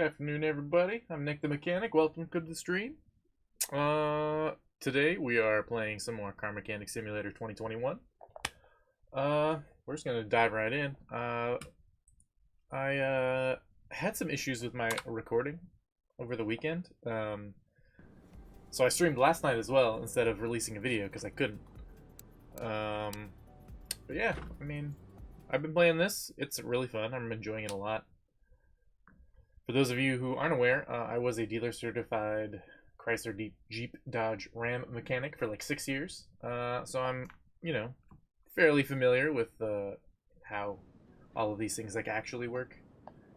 Good afternoon, everybody. I'm Nick the Mechanic. Welcome to the stream. Today we are playing some more Car Mechanic Simulator 2021. We're just gonna dive right in. I had some issues with my recording over the weekend. So I streamed last night as well instead of releasing a video because I couldn't. But yeah, I mean, I've been playing this. It's really fun. I'm enjoying it a lot. For those of you who aren't aware, I was a dealer certified Chrysler Jeep Dodge Ram mechanic for like 6 years. So I'm, fairly familiar with how all of these things like actually work,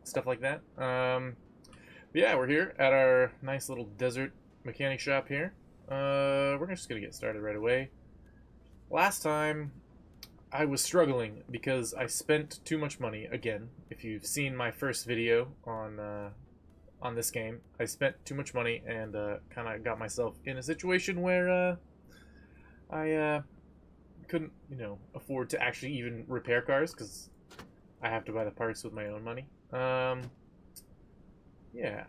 stuff like that. But yeah, we're here at our nice little desert mechanic shop here. We're just gonna get started right away. Last time I was struggling because I spent too much money. Again, if you've seen my first video on this game, I spent too much money and kind of got myself in a situation where I couldn't, afford to actually even repair cars because I have to buy the parts with my own money. Yeah.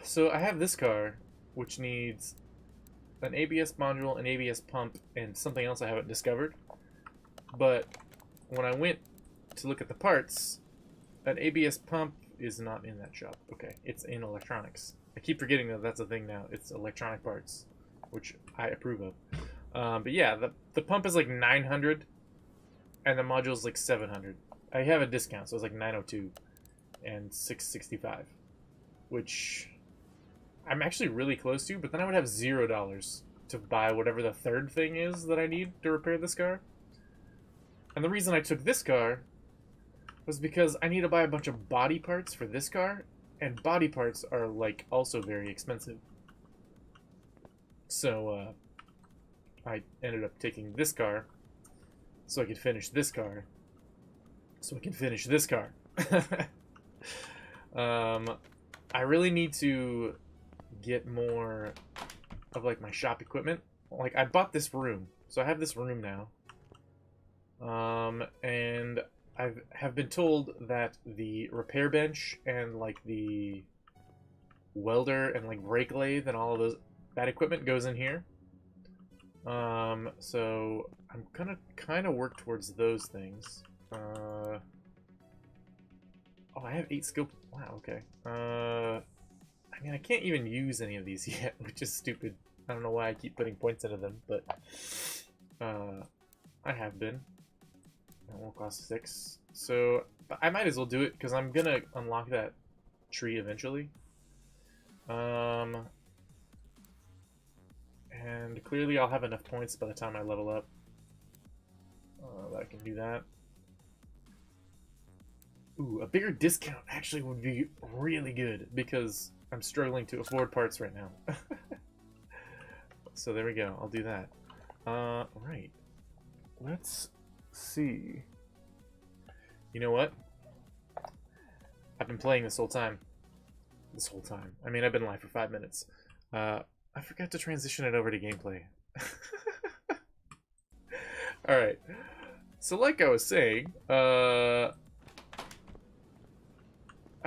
So I have this car, which needs an ABS module, an ABS pump, and something else I haven't discovered. But when I went to look at the parts, an ABS pump is not in that shop. Okay, it's in electronics. I keep forgetting that that's a thing now. It's electronic parts, which I approve of. But yeah, the pump is like 900, and the module is like 700. I have a discount, so it's like 902 and 665, which I'm actually really close to, but then I would have $0 to buy whatever the third thing is that I need to repair this car. And the reason I took this car was because I need to buy a bunch of body parts for this car, and body parts are like also very expensive. So I ended up taking this car so I could finish this car so I can finish this car. I really need to get more of like my shop equipment. Like I bought this room, so I have this room now. And I have been told that the repair bench and like the welder and like brake lathe and all of that equipment goes in here. So I'm gonna kind of work towards those things. Oh, I have 8 skill. Wow, okay. I mean, I can't even use any of these yet, which is stupid. I don't know why I keep putting points into them, but I have been. That won't cost 6. So I might as well do it because I'm gonna unlock that tree eventually. And clearly I'll have enough points by the time I level up that I can do that. Ooh, a bigger discount actually would be really good because I'm struggling to afford parts right now. So there we go. I'll do that. Right. Let's see. You know what? I've been playing this whole time. This whole time. I mean, I've been live for 5 minutes. I forgot to transition it over to gameplay. Alright. So like I was saying, I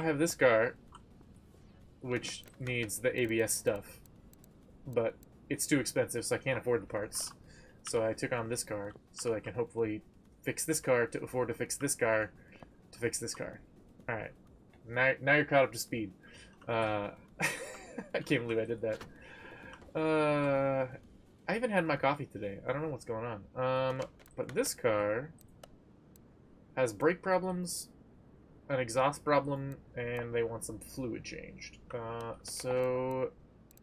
have this car, which needs the ABS stuff, but it's too expensive, so I can't afford the parts. So I took on this car, so I can hopefully fix this car to afford to fix this car to fix this car. Alright. Now you're caught up to speed. I can't believe I did that. I haven't had my coffee today. I don't know what's going on. But this car has brake problems, an exhaust problem, and they want some fluid changed. So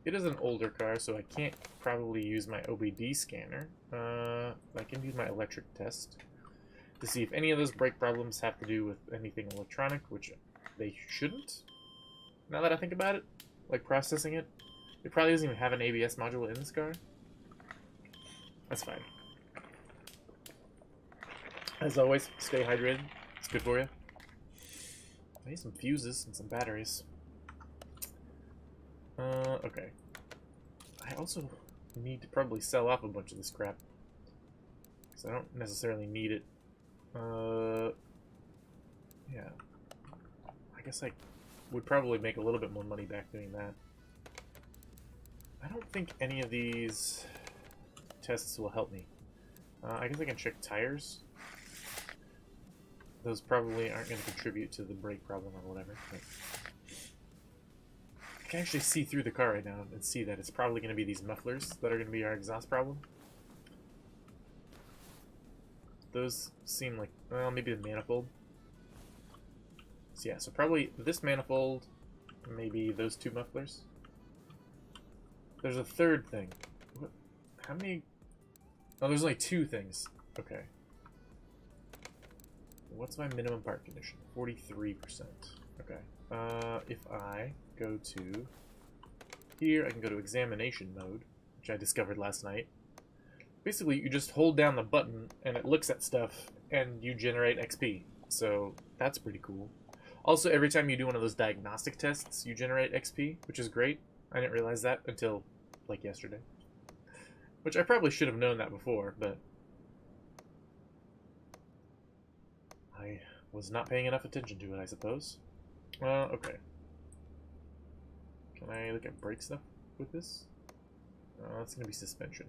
it is an older car, so I can't probably use my OBD scanner. I can use my electric test to see if any of those brake problems have to do with anything electronic, which they shouldn't. Now that I think about it, like processing it, it probably doesn't even have an ABS module in this car. That's fine. As always, stay hydrated. It's good for you. I need some fuses and some batteries. Okay. I also need to probably sell off a bunch of this crap, because I don't necessarily need it. Yeah. I guess I would probably make a little bit more money back doing that. I don't think any of these tests will help me. I guess I can check tires. Those probably aren't going to contribute to the brake problem or whatever. But I can actually see through the car right now and see that it's probably going to be these mufflers that are going to be our exhaust problem. Those seem like, well, maybe the manifold. So yeah, so probably this manifold, maybe those two mufflers. There's a third thing. What? How many? Oh, there's only two things. Okay. What's my minimum part condition? 43%. Okay. If I go to here, I can go to examination mode, which I discovered last night. Basically, you just hold down the button and it looks at stuff and you generate XP. So that's pretty cool. Also, every time you do one of those diagnostic tests, you generate XP, which is great. I didn't realize that until like yesterday. Which I probably should have known that before, but I was not paying enough attention to it, I suppose. Okay. Can I look at brake stuff with this? That's going to be suspension.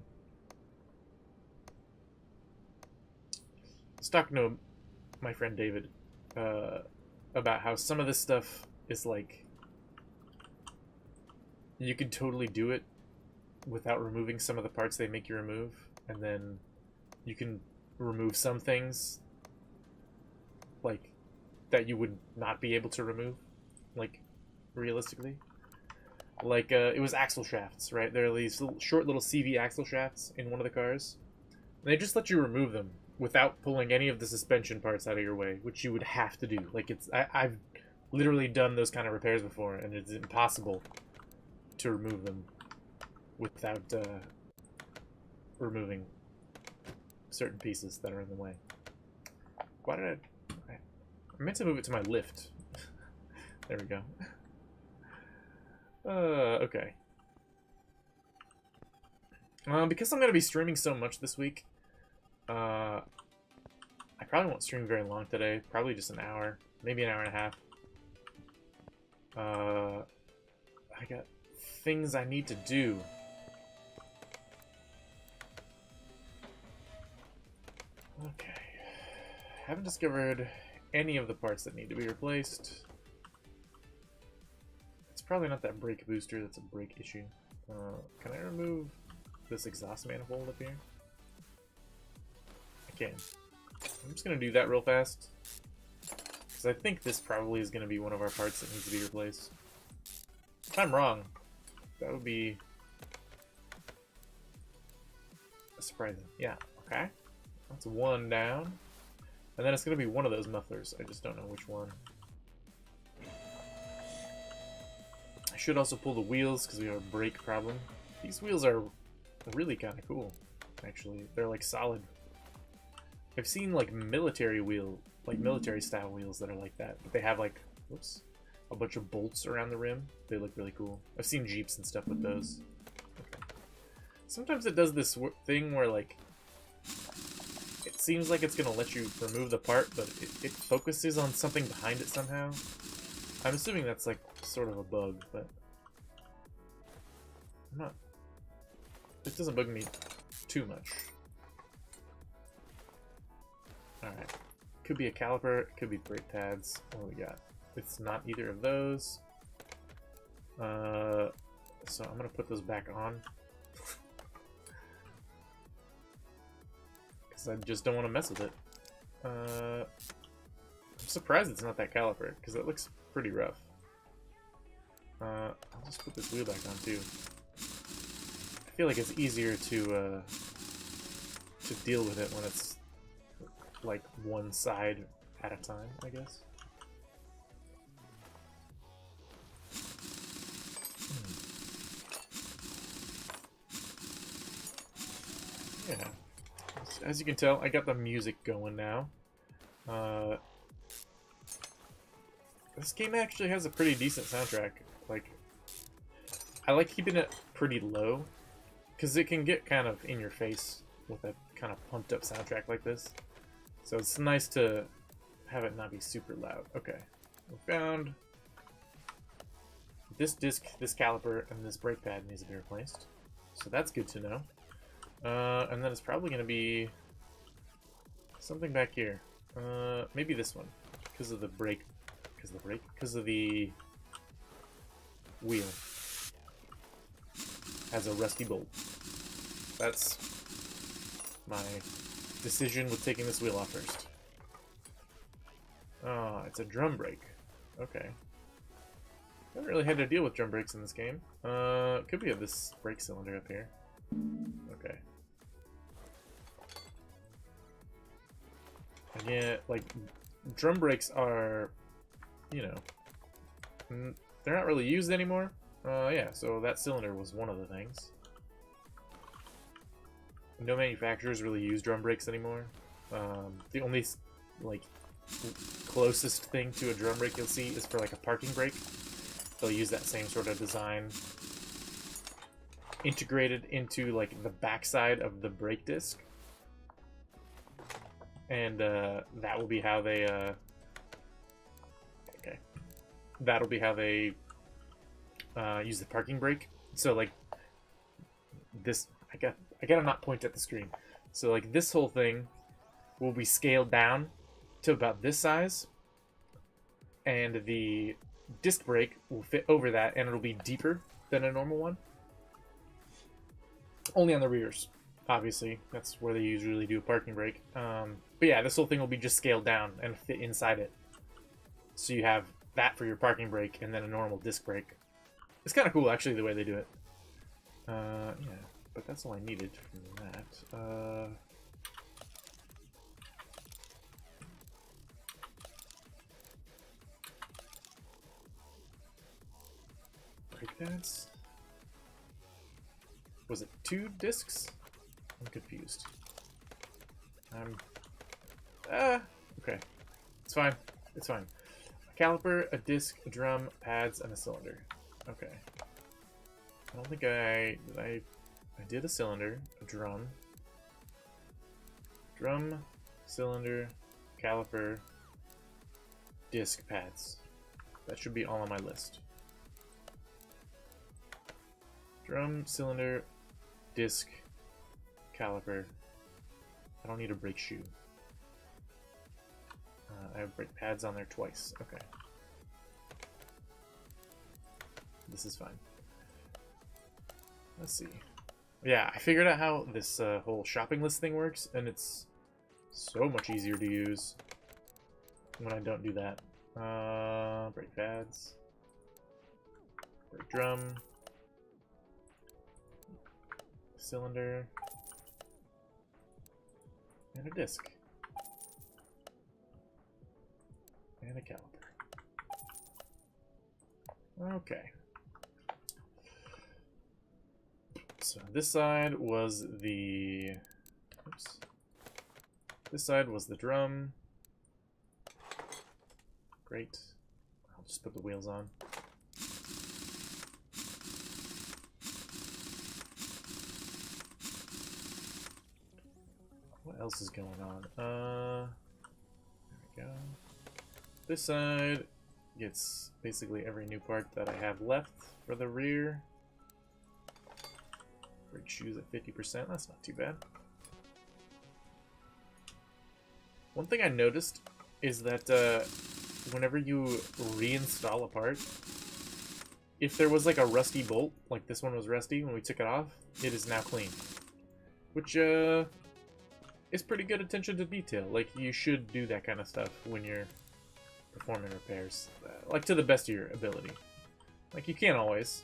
I was talking to my friend David about how some of this stuff is like, you could totally do it without removing some of the parts they make you remove, and then you can remove some things like that you would not be able to remove, like realistically. Like it was axle shafts, right? There are these short little CV axle shafts in one of the cars, and they just let you remove them without pulling any of the suspension parts out of your way, which you would have to do. Like I've literally done those kind of repairs before, and it's impossible to remove them without removing certain pieces that are in the way. Why did I meant to move it to my lift. There we go. Okay. Because I'm going to be streaming so much this week, I probably won't stream very long today. Probably just an hour. Maybe an hour and a half. I got things I need to do. Okay. Haven't discovered any of the parts that need to be replaced. It's probably not that brake booster, that's a brake issue. Can I remove this exhaust manifold up here? I can. I'm just going to do that real fast, because I think this probably is going to be one of our parts that needs to be replaced. If I'm wrong, that would be surprising. Yeah, okay. That's one down. And then it's going to be one of those mufflers. I just don't know which one. I should also pull the wheels because we have a brake problem. These wheels are really kind of cool, actually. They're like solid. I've seen like military style wheels that are like that. But they have like, whoops, a bunch of bolts around the rim. They look really cool. I've seen Jeeps and stuff with those. Okay. Sometimes it does this thing where like, it seems like it's going to let you remove the part, but it focuses on something behind it somehow. I'm assuming that's like sort of a bug, but I'm not. It doesn't bug me too much. Alright. Could be a caliper, it could be brake pads. What do we got? It's not either of those. So I'm going to put those back on. Because I just don't want to mess with it. I'm surprised it's not that caliper, because it looks pretty rough. I'll just put this wheel back on too. I feel like it's easier to deal with it when it's like one side at a time, I guess. Yeah. As you can tell, I got the music going now. This game actually has a pretty decent soundtrack. Like, I like keeping it pretty low, because it can get kind of in your face with a kind of pumped up soundtrack like this. So it's nice to have it not be super loud. Okay. We found this disc, this caliper, and this brake pad needs to be replaced. So that's good to know. And then it's probably going to be something back here. Maybe this one, because of the brake. Because of the wheel. Has a rusty bolt. That's my decision with taking this wheel off first. Oh, it's a drum brake. Okay. Haven't really had to deal with drum brakes in this game. Could be this brake cylinder up here. Okay. Again, like, drum brakes are, you know, they're not really used anymore. Yeah, so that cylinder was one of the things. No manufacturers really use drum brakes anymore. The only, like, closest thing to a drum brake you'll see is for, like, a parking brake. They'll use that same sort of design integrated into, like, the backside of the brake disc. And that will be how they that'll be how they use the parking brake. So like this, I gotta not point at the screen. So like this whole thing will be scaled down to about this size, and the disc brake will fit over that, and it'll be deeper than a normal one. Only on the rears, obviously. That's where they usually do a parking brake. But yeah, this whole thing will be just scaled down and fit inside it. So you have that for your parking brake, and then a normal disc brake. It's kind of cool, actually, the way they do it. Yeah, but that's all I needed from that. Brake pads? Was it 2 discs? I'm confused. Okay. It's fine. It's fine. A caliper, a disc, a drum, pads, and a cylinder. Okay. I don't think I did a cylinder, a drum, cylinder, caliper, disc, pads. That should be all on my list. Drum, cylinder, disc, caliper. I don't need a brake shoe. I have brake pads on there twice. Okay. This is fine. Let's see. Yeah, I figured out how this whole shopping list thing works, and it's so much easier to use when I don't do that. Brake pads. Brake drum. Cylinder. And a disc. And a caliper. Okay. So this side was the... Oops. This side was the drum. Great. I'll just put the wheels on. What else is going on? There we go. This side gets basically every new part that I have left for the rear. Brake shoes at 50%. That's not too bad. One thing I noticed is that whenever you reinstall a part, if there was like a rusty bolt, like this one was rusty when we took it off, it is now clean. Which is pretty good attention to detail. Like, you should do that kind of stuff when you're performing repairs. Like, to the best of your ability. Like, you can't always.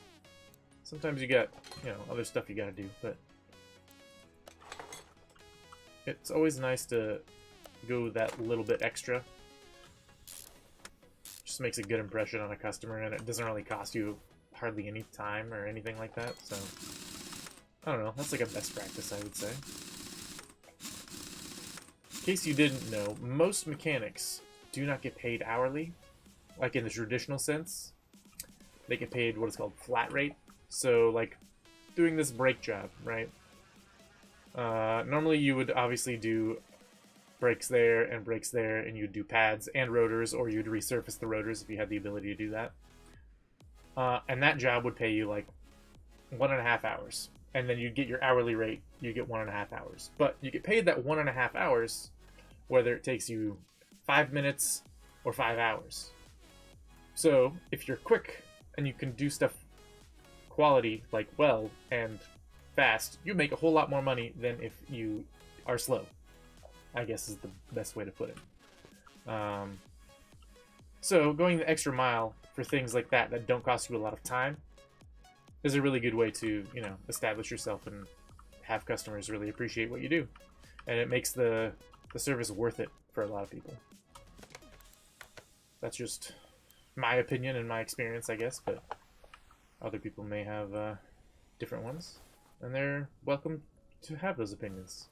Sometimes you got, you know, other stuff you gotta do, but it's always nice to go that little bit extra. Just makes a good impression on a customer, and it doesn't really cost you hardly any time or anything like that, so I don't know, that's like a best practice, I would say. In case you didn't know, most mechanics do not get paid hourly, like in the traditional sense. They get paid what is called flat rate. So, like, doing this brake job, right? Normally you would obviously do brakes there and brakes there, and you'd do pads and rotors, or you'd resurface the rotors if you had the ability to do that. And that job would pay you like 1.5 hours, and then you'd get your hourly rate. You get 1.5 hours, but you get paid that 1.5 hours, whether it takes you 5 minutes or 5 hours. So if you're quick and you can do stuff quality, like well and fast, you make a whole lot more money than if you are slow, I guess is the best way to put it. So going the extra mile for things like that don't cost you a lot of time is a really good way to, you know, establish yourself and have customers really appreciate what you do. And it makes the service worth it for a lot of people. That's just my opinion and my experience, I guess, but other people may have different ones, and they're welcome to have those opinions.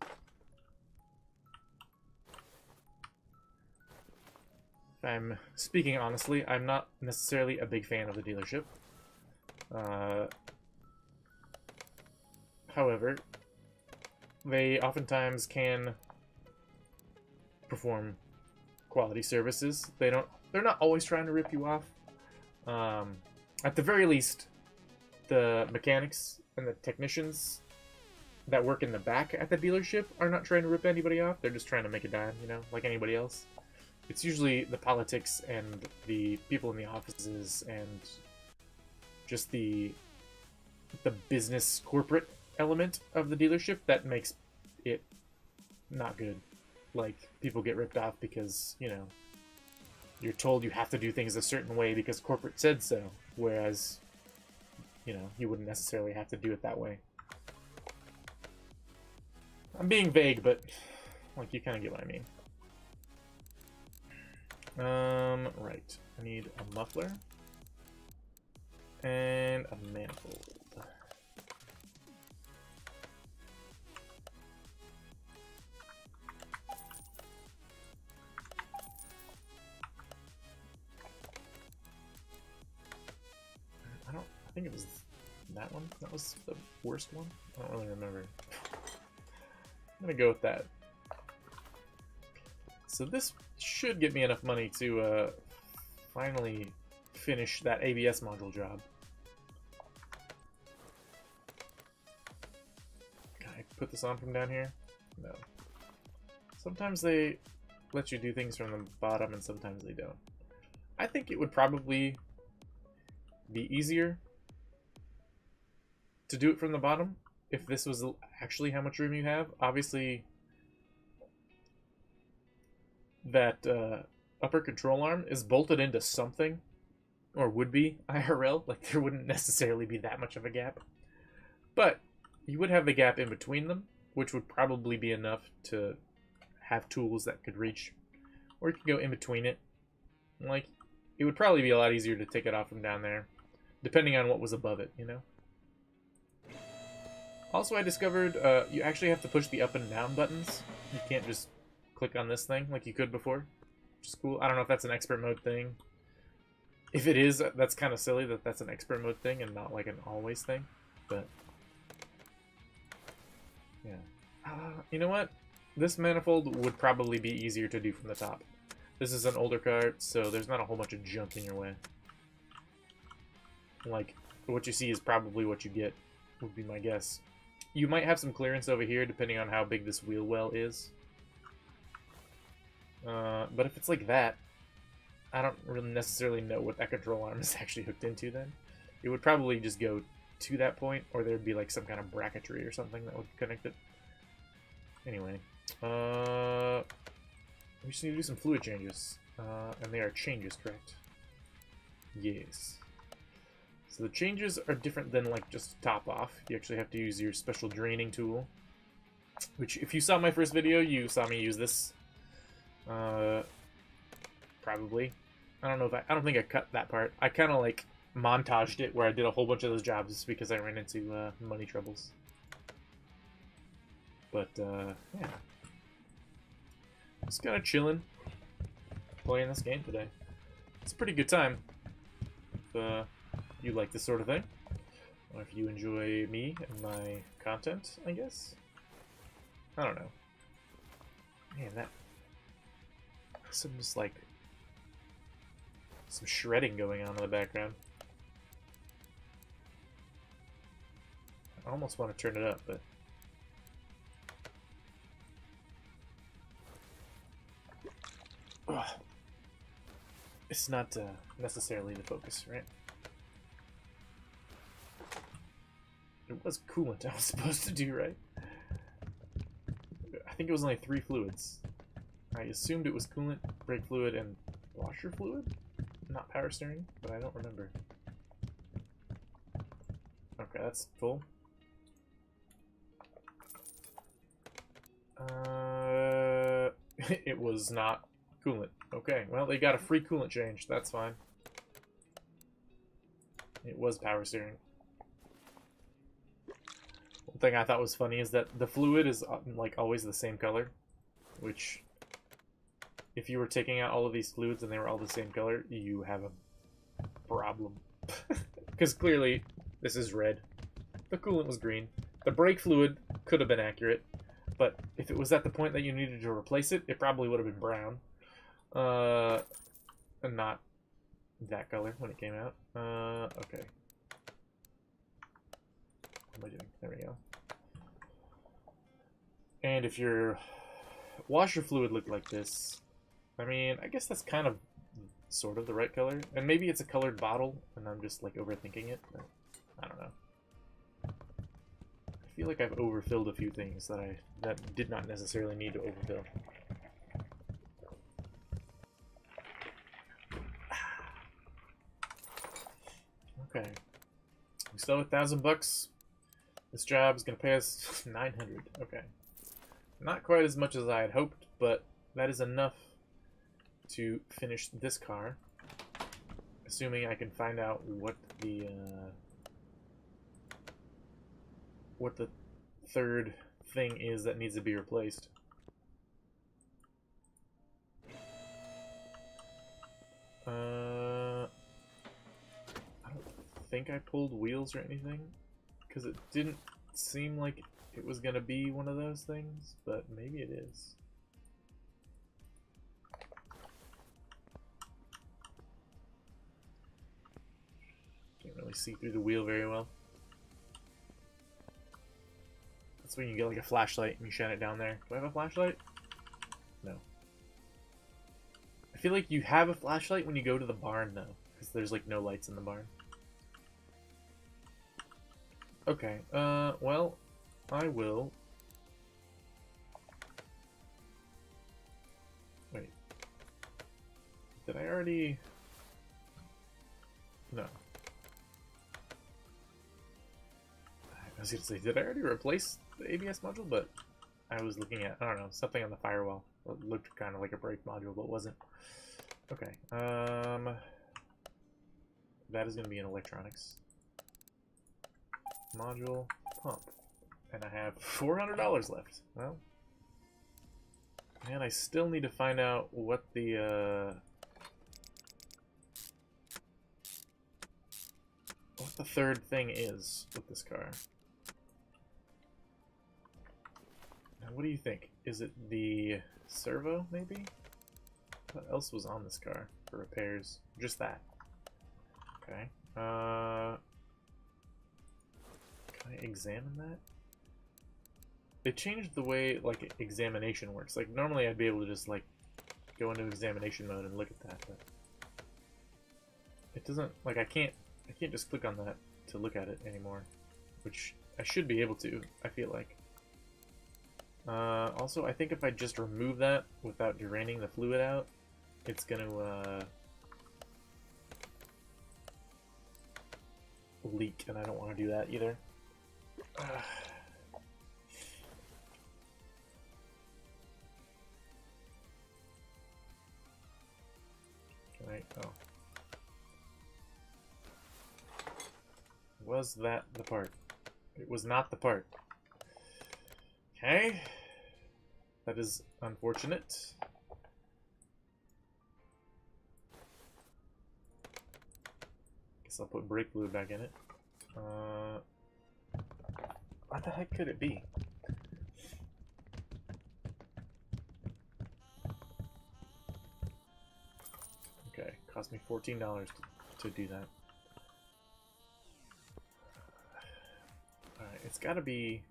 If I'm speaking honestly, I'm not necessarily a big fan of the dealership. However, they oftentimes can perform quality services. They're not always trying to rip you off. At the very least, the mechanics and the technicians that work in the back at the dealership are not trying to rip anybody off. They're just trying to make a dime, you know, like anybody else. It's usually the politics and the people in the offices and just the business corporate element of the dealership that makes it not good. Like, people get ripped off because, you know, you're told you have to do things a certain way because corporate said so, whereas, you know, you wouldn't necessarily have to do it that way. I'm being vague, but, like, you kind of get what I mean. Right. I need a muffler and a manifold. I think it was that one. That was the worst one. I don't really remember. I'm gonna go with that. So this should get me enough money to finally finish that ABS module job. Can I put this on from down here? No. Sometimes they let you do things from the bottom and sometimes they don't. I think it would probably be easier to do it from the bottom if this was actually how much room you have. Obviously, that upper control arm is bolted into something, or would be IRL. Like, there wouldn't necessarily be that much of a gap, but you would have the gap in between them, which would probably be enough to have tools that could reach, or you could go in between it. Like, it would probably be a lot easier to take it off from down there, depending on what was above it, you know? Also, I discovered you actually have to push the up and down buttons. You can't just click on this thing like you could before, which is cool. I don't know if that's an expert mode thing. If it is, that's kind of silly that that's an expert mode thing and not like an always thing, but yeah. You know what? This manifold would probably be easier to do from the top. This is an older car, so there's not a whole bunch of junk in your way. Like, what you see is probably what you get, would be my guess. You might have some clearance over here, depending on how big this wheel well is. But if it's like that, I don't really necessarily know what that control arm is actually hooked into then. It would probably just go to that point, or there'd be like some kind of bracketry or something that would connect it. Anyway, we just need to do some fluid changes. And they are changes, correct? Yes. So the changes are different than like just top off. You actually have to use your special draining tool, which if you saw my first video, you saw me use this. Probably. I don't know if I don't think I cut that part. I kind of like montaged it where I did a whole bunch of those jobs because I ran into money troubles. But yeah, just kind of chilling, playing this game today. It's a pretty good time. If you like this sort of thing, or if you enjoy me and my content, I guess. I don't know. Man, Some just like some shredding going on in the background. I almost want to turn it up, but ugh. It's not necessarily the focus, right? It was coolant I was supposed to do, right? I think it was only 3 fluids. I assumed it was coolant, brake fluid, and washer fluid? Not power steering, but I don't remember. Okay, that's full. It was not coolant. Okay, well, they got a free coolant change. That's fine. It was power steering. One thing I thought was funny is that the fluid is like always the same color, which if you were taking out all of these fluids and they were all the same color, you have a problem. Because clearly this is red. The coolant was green. The brake fluid could have been accurate, but if it was at the point that you needed to replace it, it probably would have been brown. And not that color when it came out. Okay. What am I doing? There we go. And if your washer fluid looked like this, I mean, I guess that's kind of sort of the right color. And maybe it's a colored bottle, and I'm just like overthinking it, but I don't know. I feel like I've overfilled a few things that did not necessarily need to overfill. Okay. We still have $1,000. This job is gonna pay us 900. Okay. Not quite as much as I had hoped, but that is enough to finish this car. Assuming I can find out what the third thing is that needs to be replaced. I don't think I pulled wheels or anything, because it didn't seem like it was gonna be one of those things, but maybe it is. Can't really see through the wheel very well. That's when you get like a flashlight and you shine it down there. Do I have a flashlight? No. I feel like you have a flashlight when you go to the barn though, because there's like no lights in the barn. Okay, well, I will... Wait. Did I already... No. I was gonna say, did I already replace the ABS module? But I was looking at, I don't know, something on the firewall. It looked kind of like a brake module, but wasn't. Okay, that is gonna be in electronics. Module, pump. And I have $400 left. Well, and I still need to find out what the third thing is with this car. Now, what do you think? Is it the servo, maybe? What else was on this car for repairs? Just that. Okay. Can I examine that? They changed the way, like, examination works. Like, normally I'd be able to just, like, go into examination mode and look at that, but it doesn't, like, I can't just click on that to look at it anymore, which I should be able to, I feel like. Also, I think if I just remove that without draining the fluid out, it's gonna, leak, and I don't want to do that either. Right, oh. Was that the part? It was not the part. Okay. That is unfortunate. Guess I'll put brake fluid back in it. What the heck could it be? Cost me $14 to do that. Alright, it's gotta be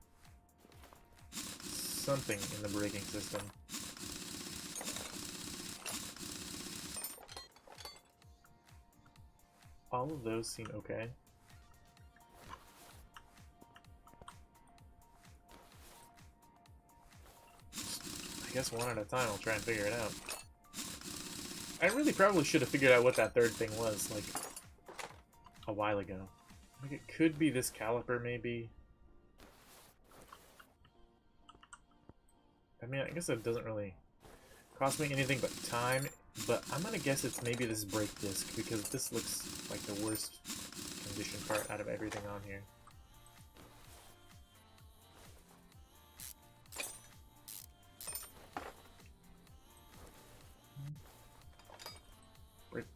something in the braking system. All of those seem okay. I guess one at a time I'll try and figure it out. I really probably should have figured out what that third thing was, like, a while ago. Like, it could be this caliper, maybe. I mean, I guess it doesn't really cost me anything but time, but I'm gonna guess it's maybe this brake disc, because this looks like the worst condition part out of everything on here.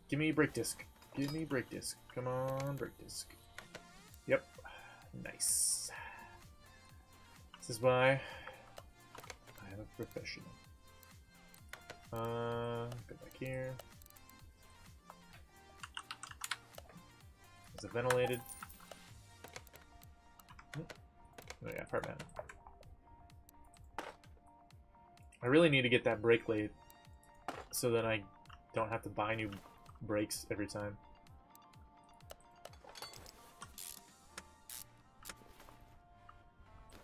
Give me brake disc. Give me brake disc. Come on, brake disc. Yep. Nice. This is why I am a professional. Go back here. Is it ventilated? Oh yeah, part mounted. I really need to get that brake lathe so that I don't have to buy new brakes every time.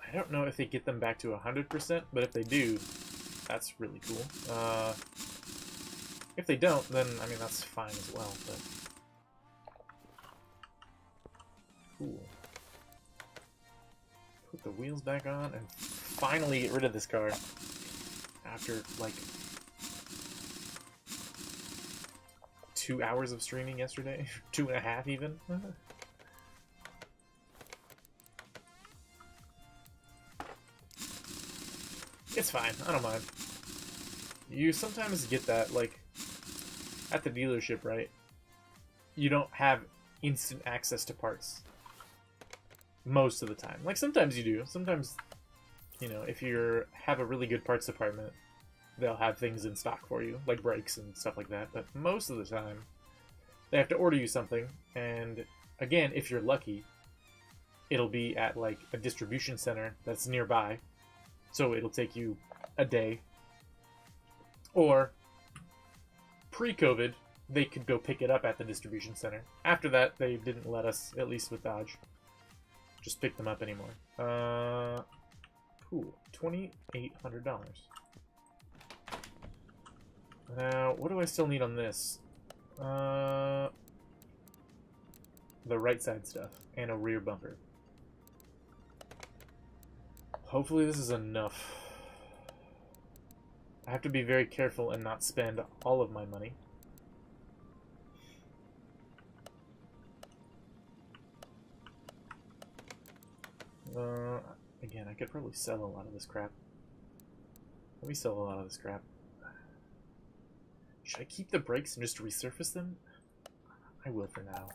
I don't know if they get them back to 100%, but if they do, that's really cool. If they don't, then, I mean, that's fine as well, but... Cool. Put the wheels back on and finally get rid of this car. After, like, 2 hours of streaming yesterday. 2.5 even. It's fine. I don't mind. You sometimes get that, like, at the dealership, right? You don't have instant access to parts. Most of the time. Like, sometimes you do. Sometimes, you know, if you have a really good parts department, they'll have things in stock for you, like brakes and stuff like that. But most of the time, they have to order you something. And again, if you're lucky, it'll be at, like, a distribution center that's nearby. So it'll take you a day. Or, pre-COVID, they could go pick it up at the distribution center. After that, they didn't let us, at least with Dodge, just pick them up anymore. Cool. $2,800. Now, what do I still need on this? The right side stuff. And a rear bumper. Hopefully this is enough. I have to be very careful and not spend all of my money. Again, I could probably sell a lot of this crap. Let me sell a lot of this crap. Should I keep the brakes and just resurface them? I will for now.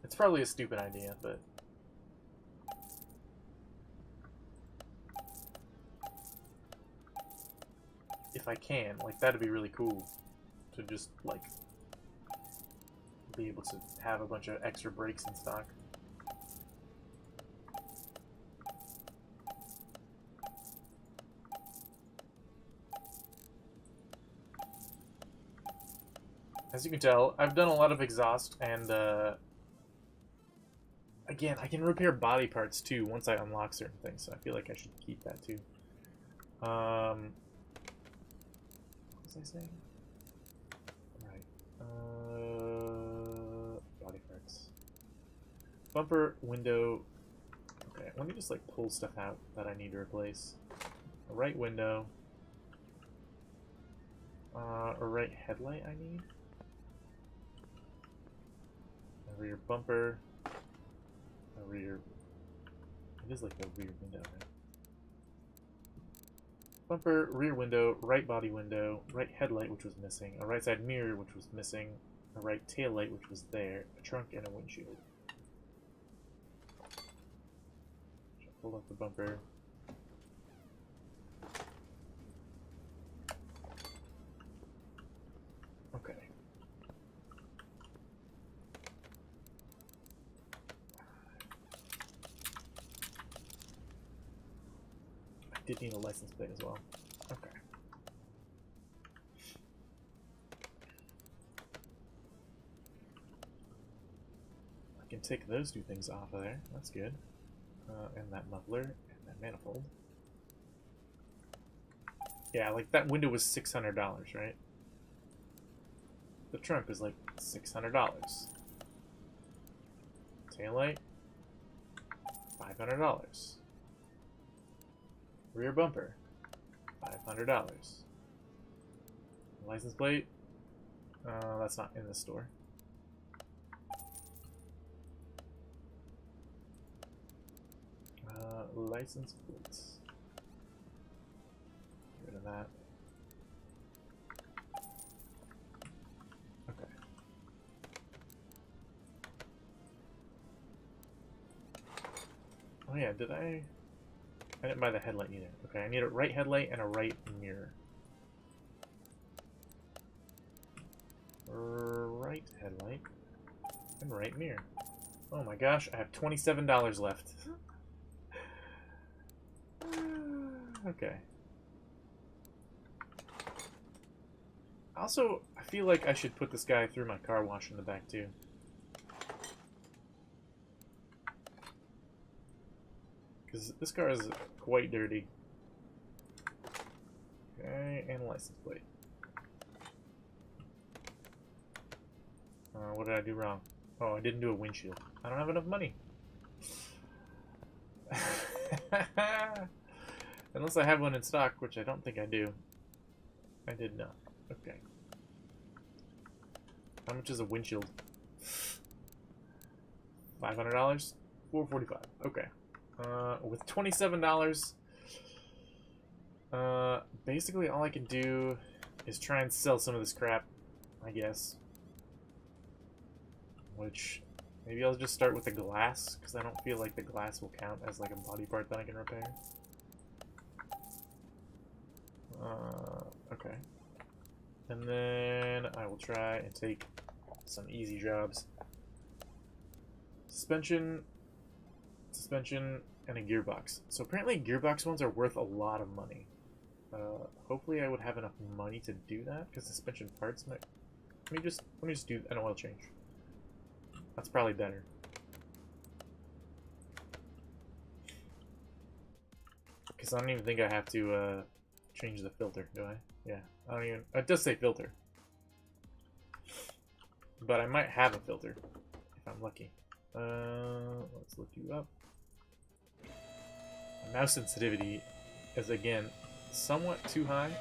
It's probably a stupid idea, but... if I can, like, that'd be really cool. To just, like, be able to have a bunch of extra brakes in stock. As you can tell, I've done a lot of exhaust, and, again, I can repair body parts, too, once I unlock certain things, so I feel like I should keep that, too. What was I saying? Right. Body parts. Bumper, window... Okay, let me just, like, pull stuff out that I need to replace. A right window. A right headlight I need. A rear bumper. A rear... It is like a rear window, right? Bumper, rear window, right body window, right headlight, which was missing, a right side mirror, which was missing, a right tail light, which was there, a trunk, and a windshield. Pull up the bumper. Okay. did need a license plate as well. Okay. I can take those two things off of there. That's good. And that muffler and that manifold. Yeah, like that window was $600, right? The trunk is like $600. Taillight, $500. Rear bumper, $500. License plate, that's not in the store. License plates. Get rid of that. Okay. Oh yeah, did I didn't buy the headlight either. Okay, I need a right headlight and a right mirror. Right headlight and right mirror. Oh my gosh, I have $27 left. Okay. Also, I feel like I should put this guy through my car wash in the back too. Because this car is quite dirty. Okay, and license plate. What did I do wrong? Oh, I didn't do a windshield. I don't have enough money. Unless I have one in stock, which I don't think I do. I did not. Okay. How much is a windshield? $500? $445. Okay. With $27, basically all I can do is try and sell some of this crap, I guess. Which, maybe I'll just start with the glass, because I don't feel like the glass will count as like a body part that I can repair. Okay. And then I will try and take some easy jobs. Suspension, and a gearbox. So apparently gearbox ones are worth a lot of money. Hopefully I would have enough money to do that, because suspension parts might... Let me just do an oil change. That's probably better. Because I don't even think I have to change the filter, do I? Yeah, I don't even... It does say filter. But I might have a filter, if I'm lucky. Let's look you up. Mouse sensitivity is, again, somewhat too high.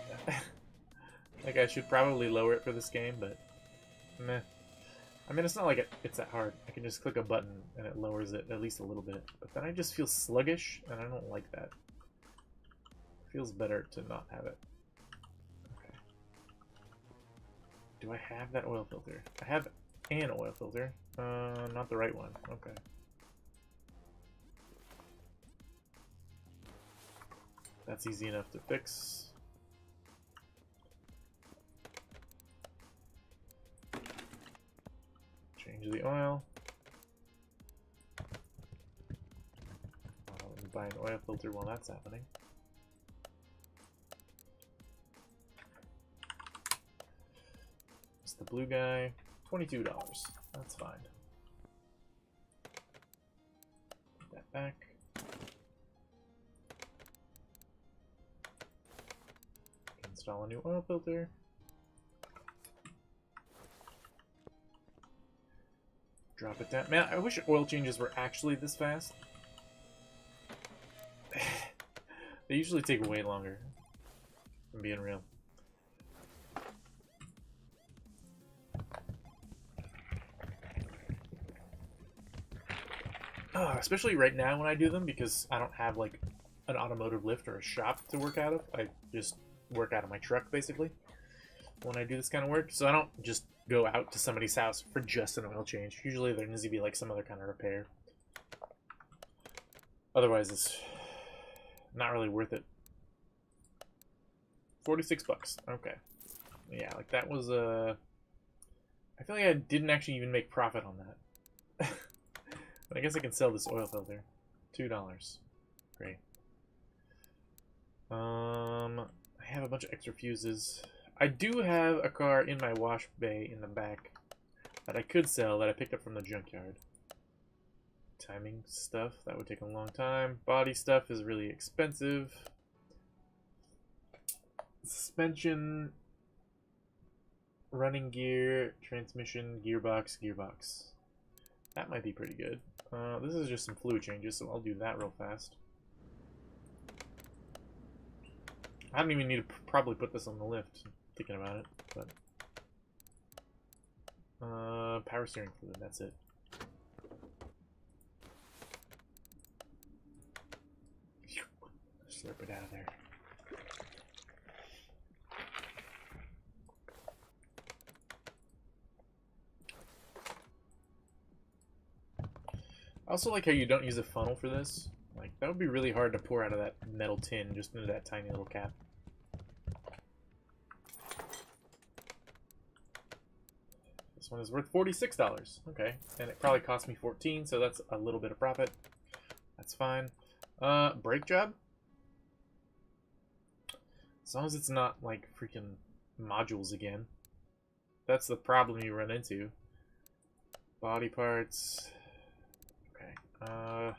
Like, I should probably lower it for this game, but meh. I mean, it's not like it's that hard. I can just click a button and it lowers it at least a little bit. But then I just feel sluggish, and I don't like that. It feels better to not have it. Okay. Do I have that oil filter? I have an oil filter. Not the right one. Okay. That's easy enough to fix. Change the oil. Let me buy an oil filter while that's happening. It's the blue guy. $22. That's fine. Put that back. Install a new oil filter. Drop it down. Man, I wish oil changes were actually this fast. They usually take way longer. I'm being real. Especially right now when I do them, because I don't have like an automotive lift or a shop to work out of. I just work out of my truck basically when I do this kind of work. So I don't just go out to somebody's house for just an oil change. Usually there needs to be like some other kind of repair. Otherwise it's not really worth it. 46 bucks. Okay. Yeah, like that was I feel like I didn't actually even make profit on that. But I guess I can sell this oil filter. $2. Great. I have a bunch of extra fuses. I do have a car in my wash bay in the back that I could sell that I picked up from the junkyard. Timing stuff, that would take a long time. Body stuff is really expensive. Suspension, running gear, transmission, gearbox. That might be pretty good. This is just some fluid changes, so I'll do that real fast. I don't even need to probably put this on the lift, thinking about it, but... power steering fluid, that's it. Slurp it out of there. I also like how you don't use a funnel for this. Like, that would be really hard to pour out of that metal tin just into that tiny little cap. This one is worth $46. Okay, and it probably cost me $14, so that's a little bit of profit. That's fine. Brake job? As long as it's not, like, freaking modules again. That's the problem you run into. Body parts... I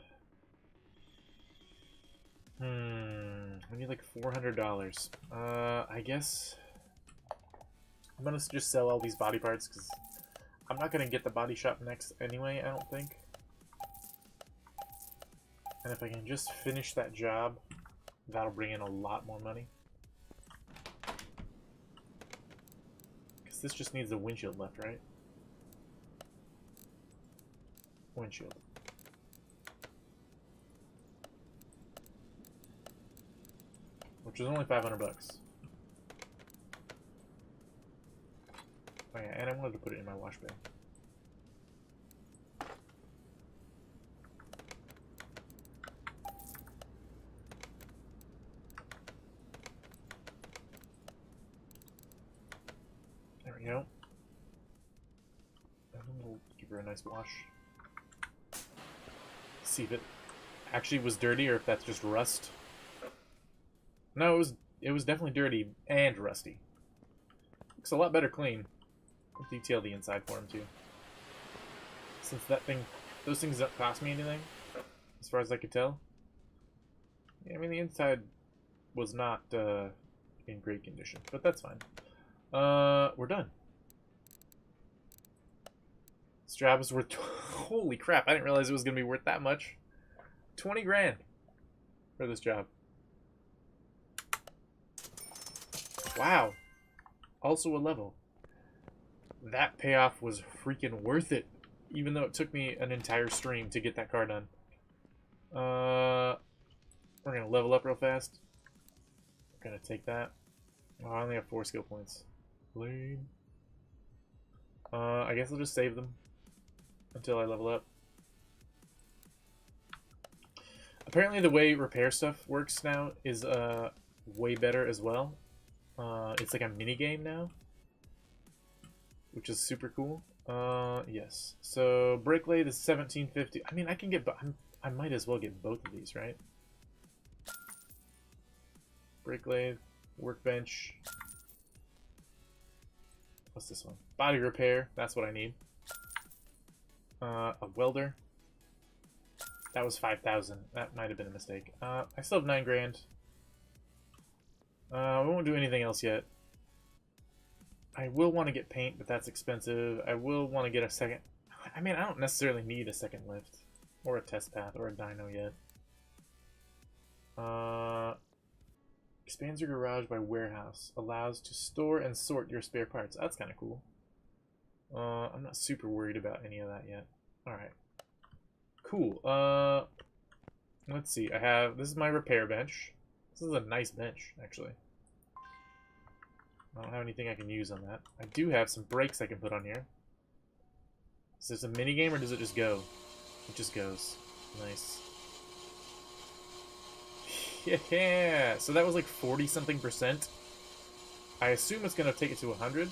need like $400. I guess I'm gonna just sell all these body parts because I'm not gonna get the body shop next anyway, I don't think. And if I can just finish that job, that'll bring in a lot more money. Because this just needs a windshield left, right? Windshield. Which is only $500. Oh yeah, and I wanted to put it in my wash bay. There we go. And then we'll give her a nice wash. See if it actually was dirty or if that's just rust. No, it was definitely dirty and rusty. Looks a lot better clean. I'll detail the inside for him too. Since those things don't cost me anything, as far as I could tell. Yeah, I mean the inside was not in great condition, but that's fine. We're done. This job is worth holy crap! I didn't realize it was gonna be worth that much. 20 grand for this job. Wow. Also a level. That payoff was freaking worth it. Even though it took me an entire stream to get that car done. We're gonna level up real fast. We're gonna take that. Oh, I only have 4 skill points. Lame. I guess I'll just save them until I level up. Apparently the way repair stuff works now is way better as well. It's like a mini game now, which is super cool. Yes. So brake lathe is $17.50. I mean, I can get. I might as well get both of these, right? Brake lathe, workbench. What's this one? Body repair. That's what I need. A welder. That was 5,000. That might have been a mistake. I still have 9 grand. We won't do anything else yet. I will want to get paint, but that's expensive. I will want to get a second... I mean, I don't necessarily need a second lift. Or a test path, or a dyno yet. Expands your garage by warehouse. Allows to store and sort your spare parts. That's kind of cool. I'm not super worried about any of that yet. Alright. Cool. Let's see. This is my repair bench. This is a nice bench, actually. I don't have anything I can use on that. I do have some brakes I can put on here. Is this a mini game or does it just go? It just goes. Nice. Yeah, so that was like 40-something%. I assume it's going to take it to 100.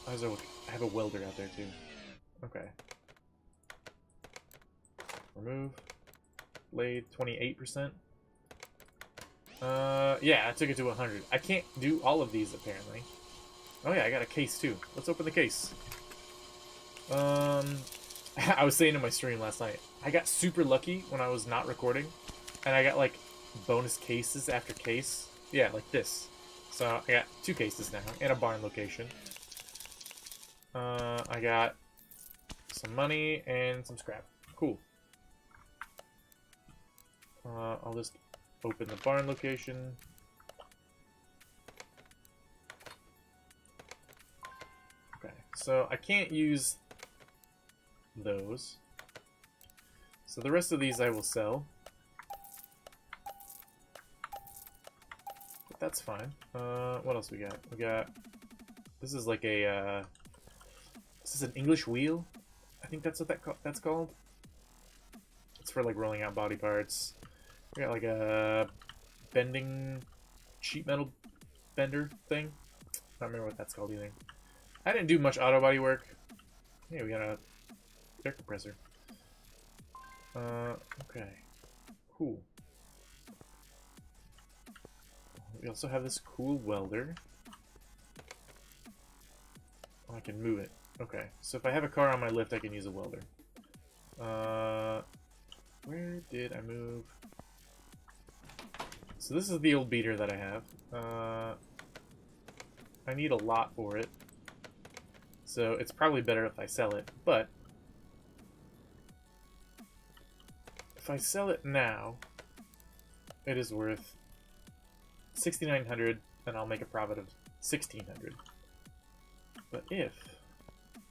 I have a welder out there too. Okay. Remove. Blade, 28%. Yeah, I took it to 100. I can't do all of these, apparently. Oh yeah, I got a case, too. Let's open the case. I was saying in my stream last night, I got super lucky when I was not recording, and I got, like, bonus cases after case. Yeah, like this. So, I got 2 cases now, and a barn location. I got some money and some scrap. Cool. I'll just open the barn location. Okay, so I can't use those. So the rest of these I will sell. But that's fine. What else we got? We got... This is like a... This is an English wheel? I think that's what that's called. It's for like rolling out body parts. We got like a bending sheet metal bender thing. I don't remember what that's called either. I didn't do much auto body work. Yeah, we got a air compressor. Okay. Cool. We also have this cool welder. Oh, I can move it. Okay, so if I have a car on my lift, I can use a welder. Where did I move? So this is the old beater that I have. I need a lot for it. So it's probably better if I sell it, but if I sell it now, it is worth $6,900 and I'll make a profit of $1,600. But if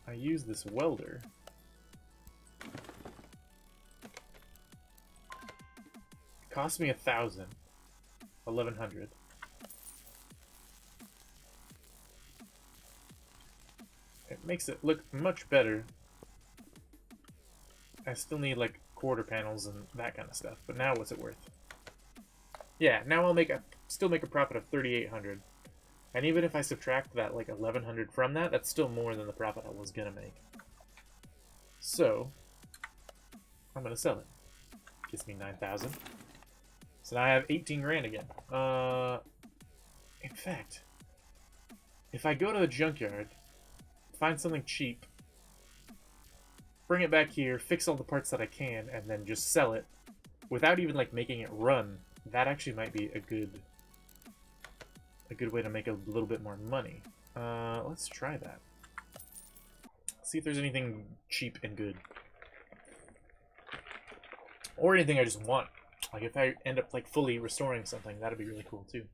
I use this welder, it costs me $1,000. 1,100. It makes it look much better. I still need like quarter panels and that kind of stuff. But now what's it worth? Yeah, now I'll still make a profit of 3,800. And even if I subtract that like 1,100 from that, that's still more than the profit I was gonna make. So I'm gonna sell it. Gives me 9,000. So now I have 18 grand again. In fact, if I go to the junkyard, find something cheap, bring it back here, fix all the parts that I can, and then just sell it without even like making it run, that actually might be a good way to make a little bit more money. Let's try that. See if there's anything cheap and good. Or anything I just want. Like if I end up like fully restoring something, that'd be really cool too.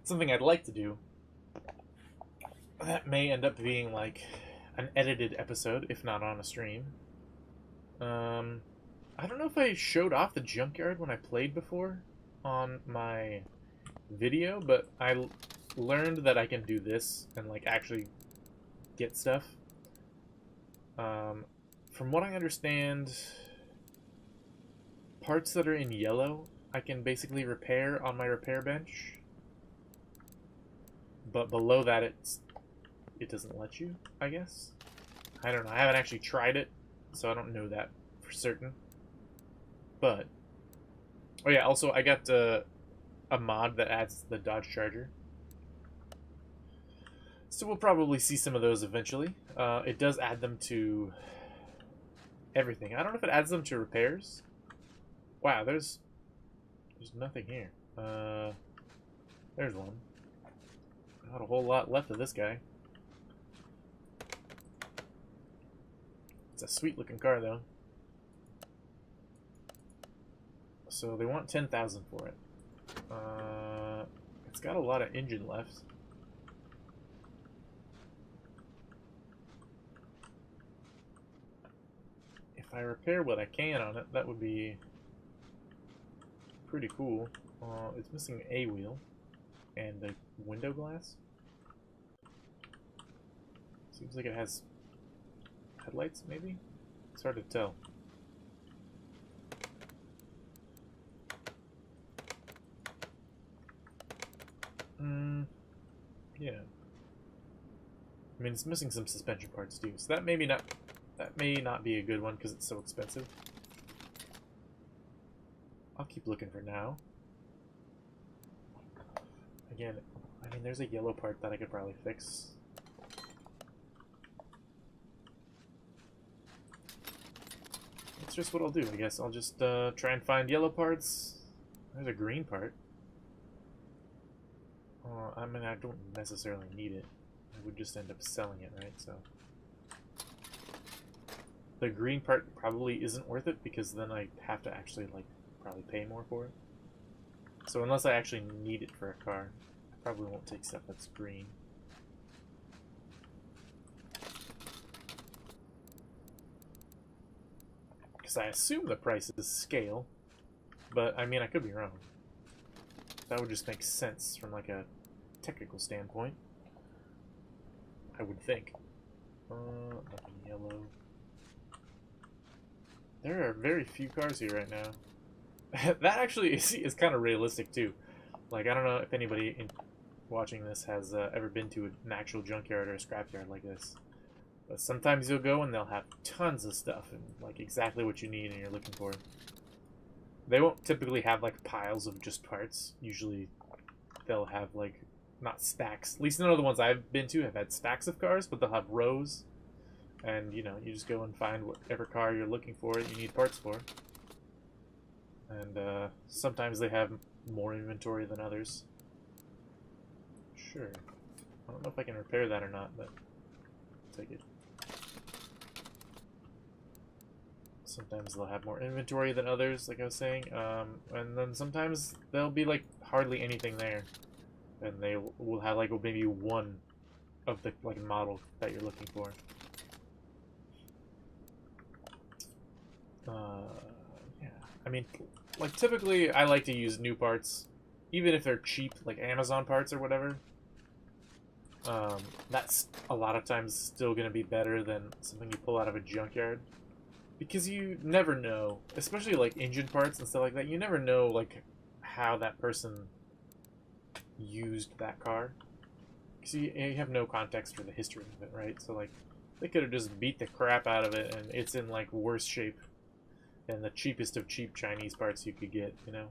Something I'd like to do. That may end up being like an edited episode, if not on a stream. I don't know if I showed off the junkyard when I played before on my video, but I learned that I can do this and like actually get stuff. From what I understand, parts that are in yellow I can basically repair on my repair bench, but below that it doesn't let you, I guess. I don't know, I haven't actually tried it, so I don't know that for certain. But oh yeah, also I got a mod that adds the Dodge Charger, so we'll probably see some of those eventually. It does add them to everything. I don't know if it adds them to repairs. Wow, there's nothing here. There's one. Not a whole lot left of this guy. It's a sweet looking car though. So they want 10,000 for it. It's got a lot of engine left. If I repair what I can on it, that would be pretty cool. It's missing a wheel and the window glass. Seems like it has headlights, maybe? It's hard to tell. Yeah. I mean, it's missing some suspension parts too, so that may not be a good one because it's so expensive. I'll keep looking for now. Again, I mean, there's a yellow part that I could probably fix. That's just what I'll do, I guess. I'll just try and find yellow parts. There's a green part. I mean, I don't necessarily need it. I would just end up selling it, right? So the green part probably isn't worth it because then I have to actually, like, probably pay more for it. So unless I actually need it for a car, I probably won't take stuff that's green. Because I assume the prices scale, but I mean, I could be wrong. That would just make sense from, like, a technical standpoint, I would think. Nothing yellow. There are very few cars here right now. That actually is kind of realistic too. Like, I don't know if anybody watching this has ever been to an actual junkyard or a scrapyard like this. But sometimes you'll go and they'll have tons of stuff and like exactly what you need and you're looking for. They won't typically have like piles of just parts. Usually they'll have like, not stacks. At least none of the ones I've been to have had stacks of cars, but they'll have rows. And, you know, you just go and find whatever car you're looking for you need parts for. And sometimes they have more inventory than others. Sure. I don't know if I can repair that or not, but I'll take it. Sometimes they'll have more inventory than others, like I was saying. And then sometimes there'll be, like, hardly anything there. And they will have, like, maybe one of the, like, model that you're looking for. Yeah. I mean, like, typically I like to use new parts, even if they're cheap, like Amazon parts or whatever. That's a lot of times still going to be better than something you pull out of a junkyard. Because you never know, especially like engine parts and stuff like that, you never know like how that person used that car. Because you have no context for the history of it, right? So like, they could have just beat the crap out of it and it's in like worse shape than the cheapest of cheap Chinese parts you could get, you know?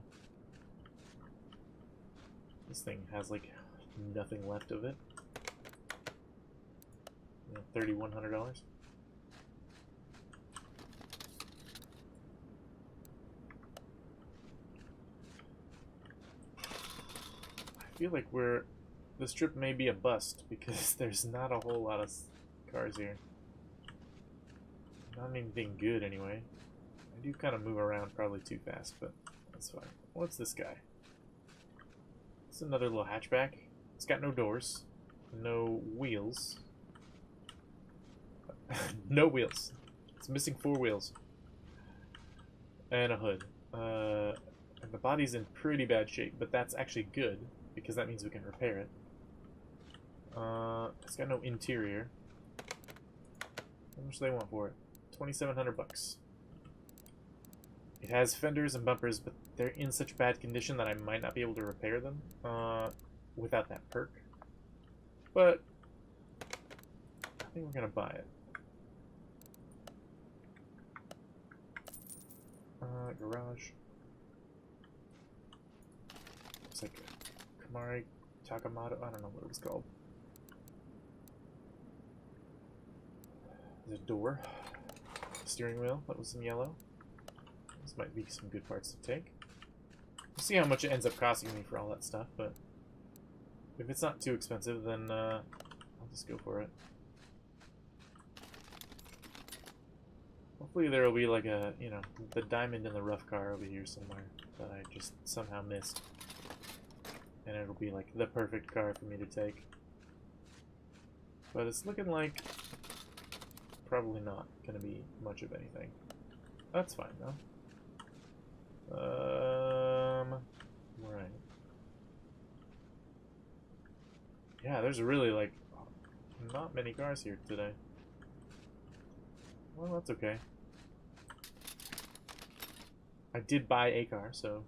This thing has like nothing left of it. You know, $3,100. I feel like this trip may be a bust because there's not a whole lot of cars here. Not anything good anyway. I do kind of move around probably too fast, but that's fine. What's this guy? It's another little hatchback. It's got no doors, no wheels. No wheels. It's missing 4 wheels. And a hood. And the body's in pretty bad shape, but that's actually good because that means we can repair it. It's got no interior. How much do they want for it? $2,700. It has fenders and bumpers, but they're in such bad condition that I might not be able to repair them without that perk. But I think we're gonna buy it. Garage. It's like a Kamari Takamoto. I don't know what it was called. There's a door. Steering wheel. That was in yellow. This might be some good parts to take. We'll see how much it ends up costing me for all that stuff, but if it's not too expensive, then I'll just go for it. Hopefully there will be like a, you know, the diamond in the rough car over here somewhere that I just somehow missed. And it'll be like the perfect car for me to take. But it's looking like probably not going to be much of anything. That's fine though. Right. Yeah, there's really like not many cars here today. Well, that's okay. I did buy a car, so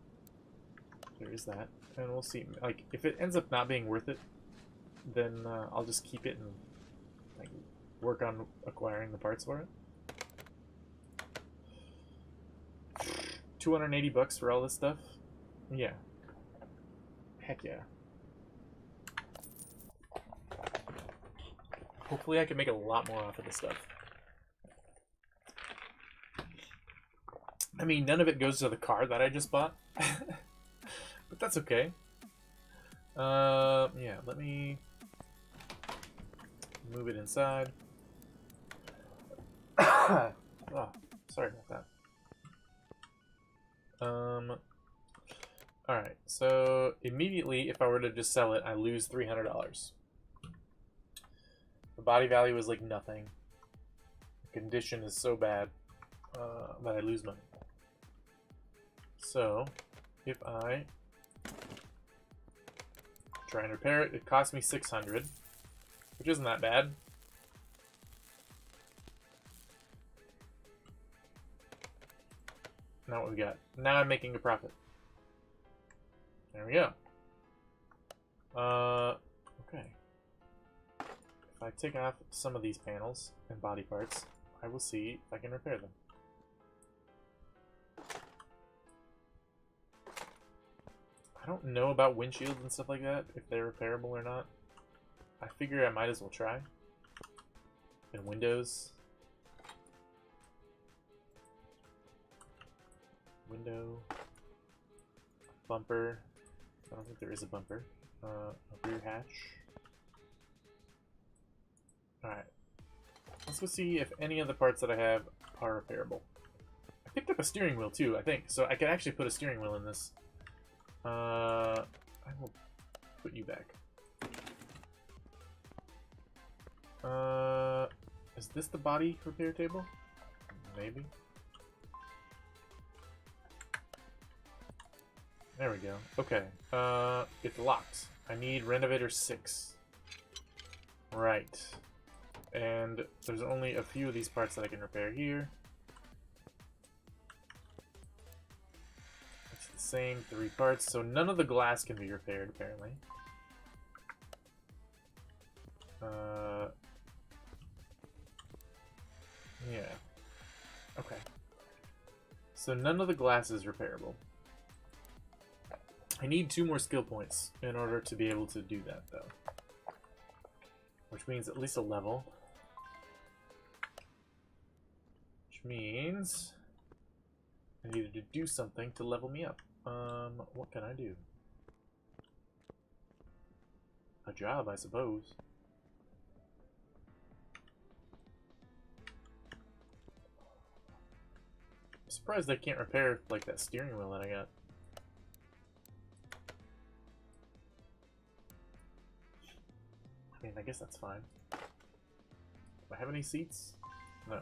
there is that. And we'll see. Like, if it ends up not being worth it, then I'll just keep it and like work on acquiring the parts for it. $280 for all this stuff? Yeah. Heck yeah. Hopefully I can make a lot more off of this stuff. I mean, none of it goes to the car that I just bought. But that's okay. Yeah, let me move it inside. Oh, sorry about that. Alright, so immediately, if I were to just sell it, I lose $300. The body value is like nothing. The condition is so bad that I lose money. So, if I try and repair it, it costs me $600, which isn't that bad. Now what we got? Now I'm making a profit. There we go. Okay. If I take off some of these panels and body parts, I will see if I can repair them. I don't know about windshields and stuff like that, if they're repairable or not. I figure I might as well try. And windows. Window. Bumper. I don't think there is a bumper. A rear hatch. Alright. Let's go see if any of the parts that I have are repairable. I picked up a steering wheel too, I think. So I could actually put a steering wheel in this. I will put you back. Is this the body repair table? Maybe. There we go. Okay. It's locked. I need Renovator 6. Right. And there's only a few of these parts that I can repair here. It's the same 3 parts, so none of the glass can be repaired, apparently. Yeah. Okay. So none of the glass is repairable. I need 2 more skill points in order to be able to do that, though. Which means at least a level. Which means I needed to do something to level me up. What can I do? A job, I suppose. I'm surprised I can't repair, like, that steering wheel that I got. I mean, I guess that's fine. Do I have any seats? No.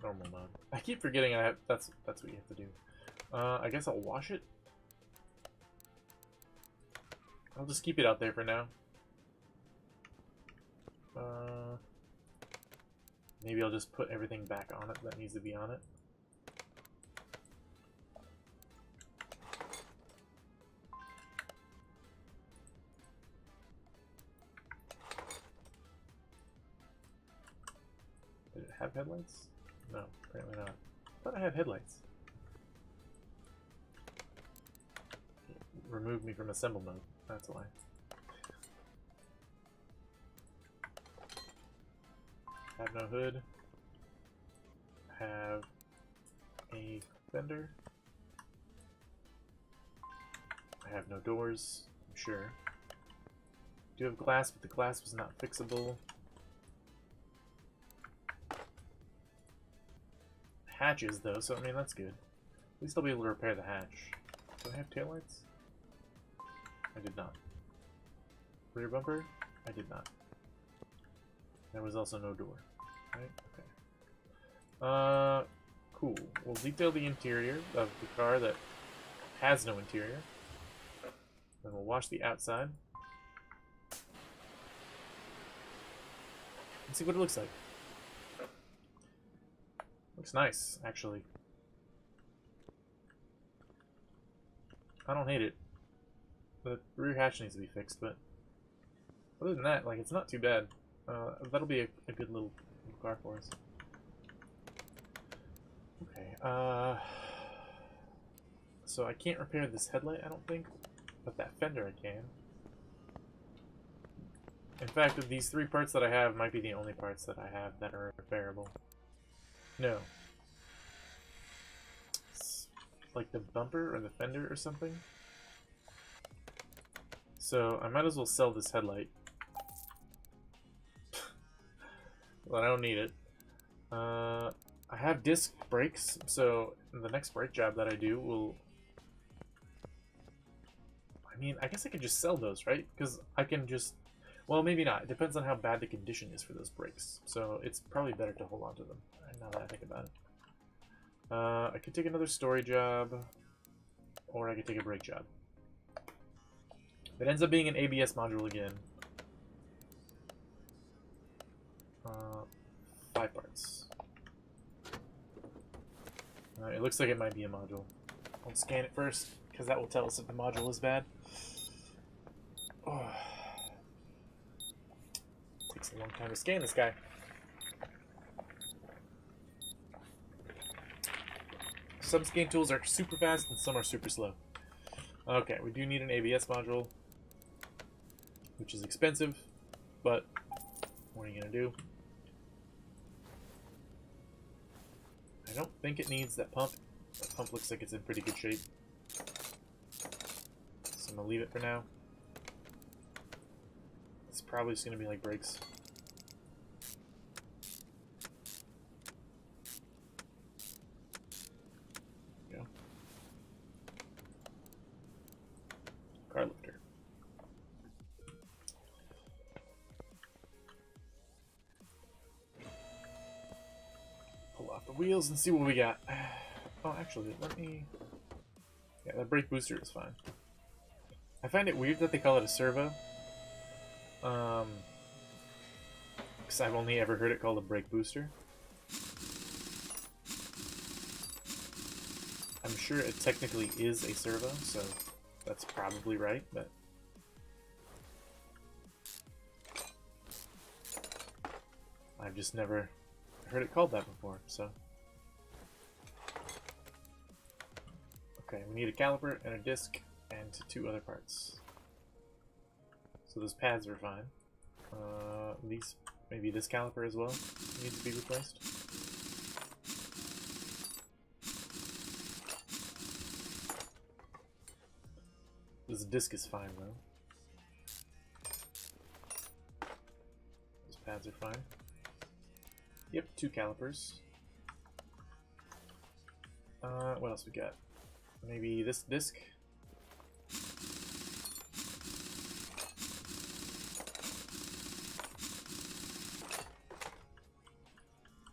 Normal mode. I keep forgetting I have. That's what you have to do. I guess I'll wash it. I'll just keep it out there for now. Maybe I'll just put everything back on it that needs to be on it. Did it have headlights? No, apparently not. I thought I had headlights. It removed me from assemble mode. That's why. Have no hood. Have a fender. I have no doors, I'm sure. Do have glass, but the glass was not fixable. Hatches, though, so I mean, that's good. At least I'll be able to repair the hatch. Do I have taillights? I did not. Rear bumper? I did not. There was also no door. Right? Okay. Cool. We'll detail the interior of the car that has no interior. Then we'll wash the outside. And see what it looks like. Looks nice, actually. I don't hate it. The rear hatch needs to be fixed, but other than that, like, it's not too bad. That'll be a good little car for us. Okay, so I can't repair this headlight, I don't think, but that fender I can. In fact, these 3 parts that I have might be the only parts that I have that are repairable. No. It's like the bumper or the fender or something. So I might as well sell this headlight. But I don't need it. I have disc brakes, so the next brake job that I do will... I mean, I guess I could just sell those, right? Because I can just... Well, maybe not. It depends on how bad the condition is for those brakes. So it's probably better to hold on to them, now that I think about it. I could take another story job, or I could take a brake job. If it ends up being an ABS module again. 5 parts. It looks like it might be a module. I'll scan it first, because that will tell us if the module is bad. Oh. Takes a long time to scan this guy. Some scan tools are super fast and some are super slow. Okay, we do need an ABS module, which is expensive, but what are you going to do? I don't think it needs that pump. That pump looks like it's in pretty good shape. So I'm going to leave it for now. It's probably just going to be like brakes. There we go. Car lifter. Pull off the wheels and see what we got. Oh, actually, let me... Yeah, that brake booster is fine. I find it weird that they call it a servo. Because I've only ever heard it called a brake booster. I'm sure it technically is a servo, so that's probably right, but... I've just never heard it called that before, so... Okay, we need a caliper and a disc and 2 other parts. So those pads are fine. Maybe this caliper as well needs to be replaced. This disc is fine though. Those pads are fine. Yep, 2 calipers. What else we got? Maybe this disc.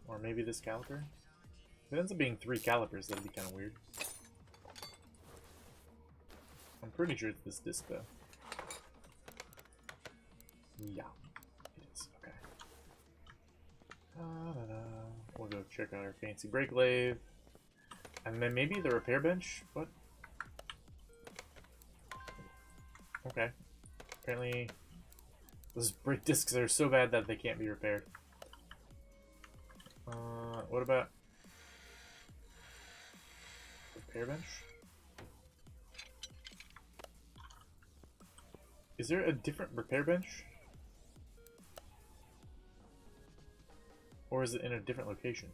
Or maybe this caliper. If it ends up being 3 calipers, that'd be kind of weird. I'm pretty sure it's this disc though. Yeah, it is. Okay. We'll go check out our fancy brake lathe. And then maybe the repair bench? What? Okay. Apparently, those brake discs are so bad that they can't be repaired. What about repair bench? Is there a different repair bench? Or is it in a different location?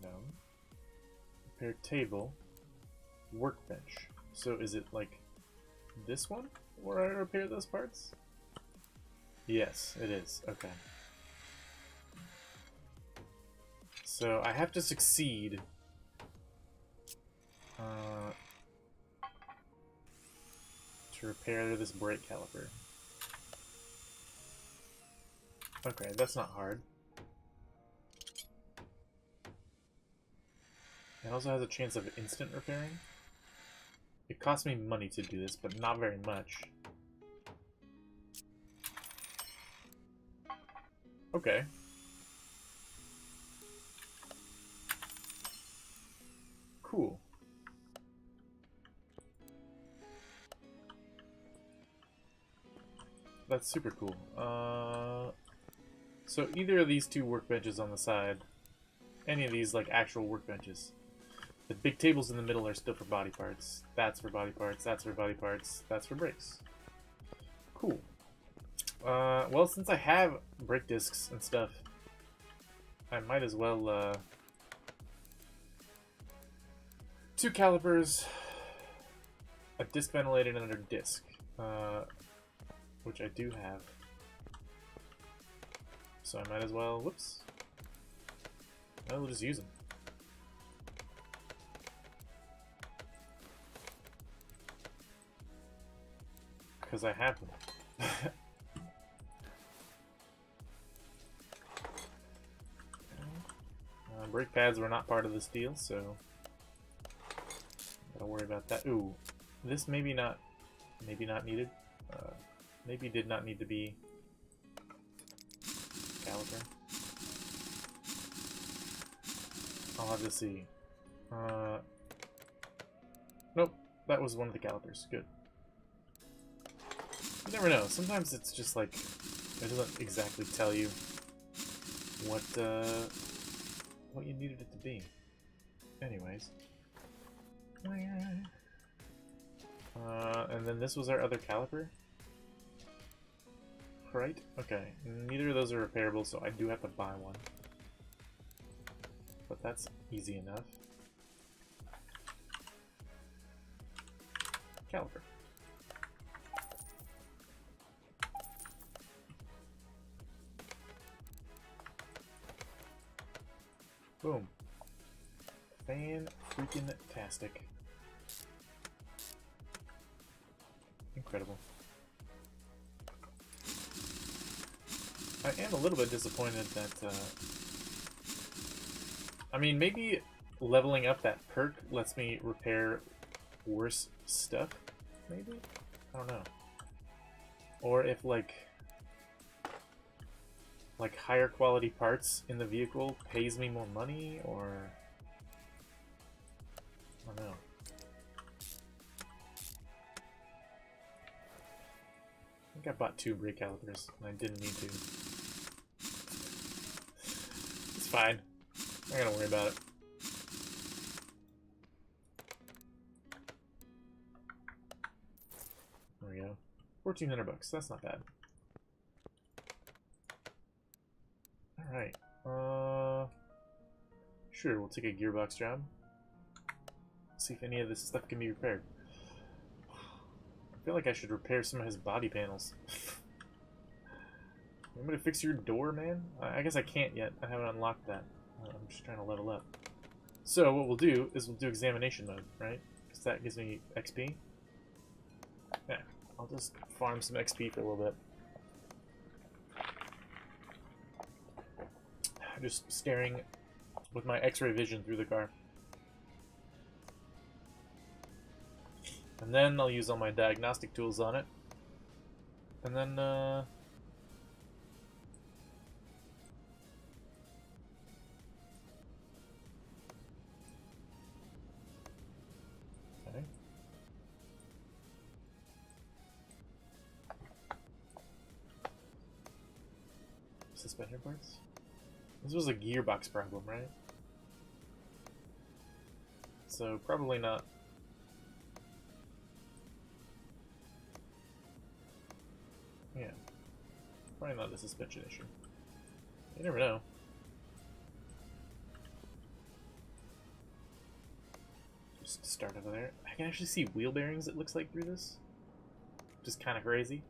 No. Repair table. Workbench. So is it like this one where I repair those parts? Yes, it is. Okay. So I have to succeed to repair this brake caliper. Okay, that's not hard. It also has a chance of instant repairing. It costs me money to do this, but not very much. Okay. Cool. That's super cool. So either of these two workbenches on the side, any of these like actual workbenches, the big tables in the middle are still for body parts. That's for body parts. That's for body parts. That's for brakes. Cool. Well, since I have brake discs and stuff, I might as well, 2 calipers, a disc ventilator, and another disc, which I do have. So I might as well, whoops, I'll just use them. Because I have them. Brake pads were not part of this deal, so don't worry about that. Ooh, this maybe not needed. Maybe did not need to be caliper. I'll have to see. Nope, that was one of the calipers. Good. You never know. Sometimes it's just like it doesn't exactly tell you what you needed it to be. Anyways. And then this was our other caliper. Right? Okay. Neither of those are repairable, so I do have to buy one. But that's easy enough. Caliper. Boom. Fan-freaking-tastic. Incredible. I am a little bit disappointed that, I mean, maybe leveling up that perk lets me repair worse stuff, maybe? I don't know. Or if, like higher quality parts in the vehicle pays me more money, or I don't know. I think I bought 2 brake calipers and I didn't need to. It's fine. I'm not gonna worry about it. There we go. 1,400 bucks. That's not bad. Alright, sure, we'll take a gearbox job. See if any of this stuff can be repaired. I feel like I should repair some of his body panels. You want me to fix your door, man? I guess I can't yet. I haven't unlocked that. I'm just trying to level up. So what we'll do is we'll do examination mode, right? Because that gives me XP. Yeah, I'll just farm some XP for a little bit. Just staring with my X-ray vision through the car. And then I'll use all my diagnostic tools on it. And then, okay. Suspension parts? This was a gearbox problem, right? So, probably not. Yeah. Probably not a suspension issue. You never know. Just start over there. I can actually see wheel bearings, it looks like, through this. Which is kind of crazy.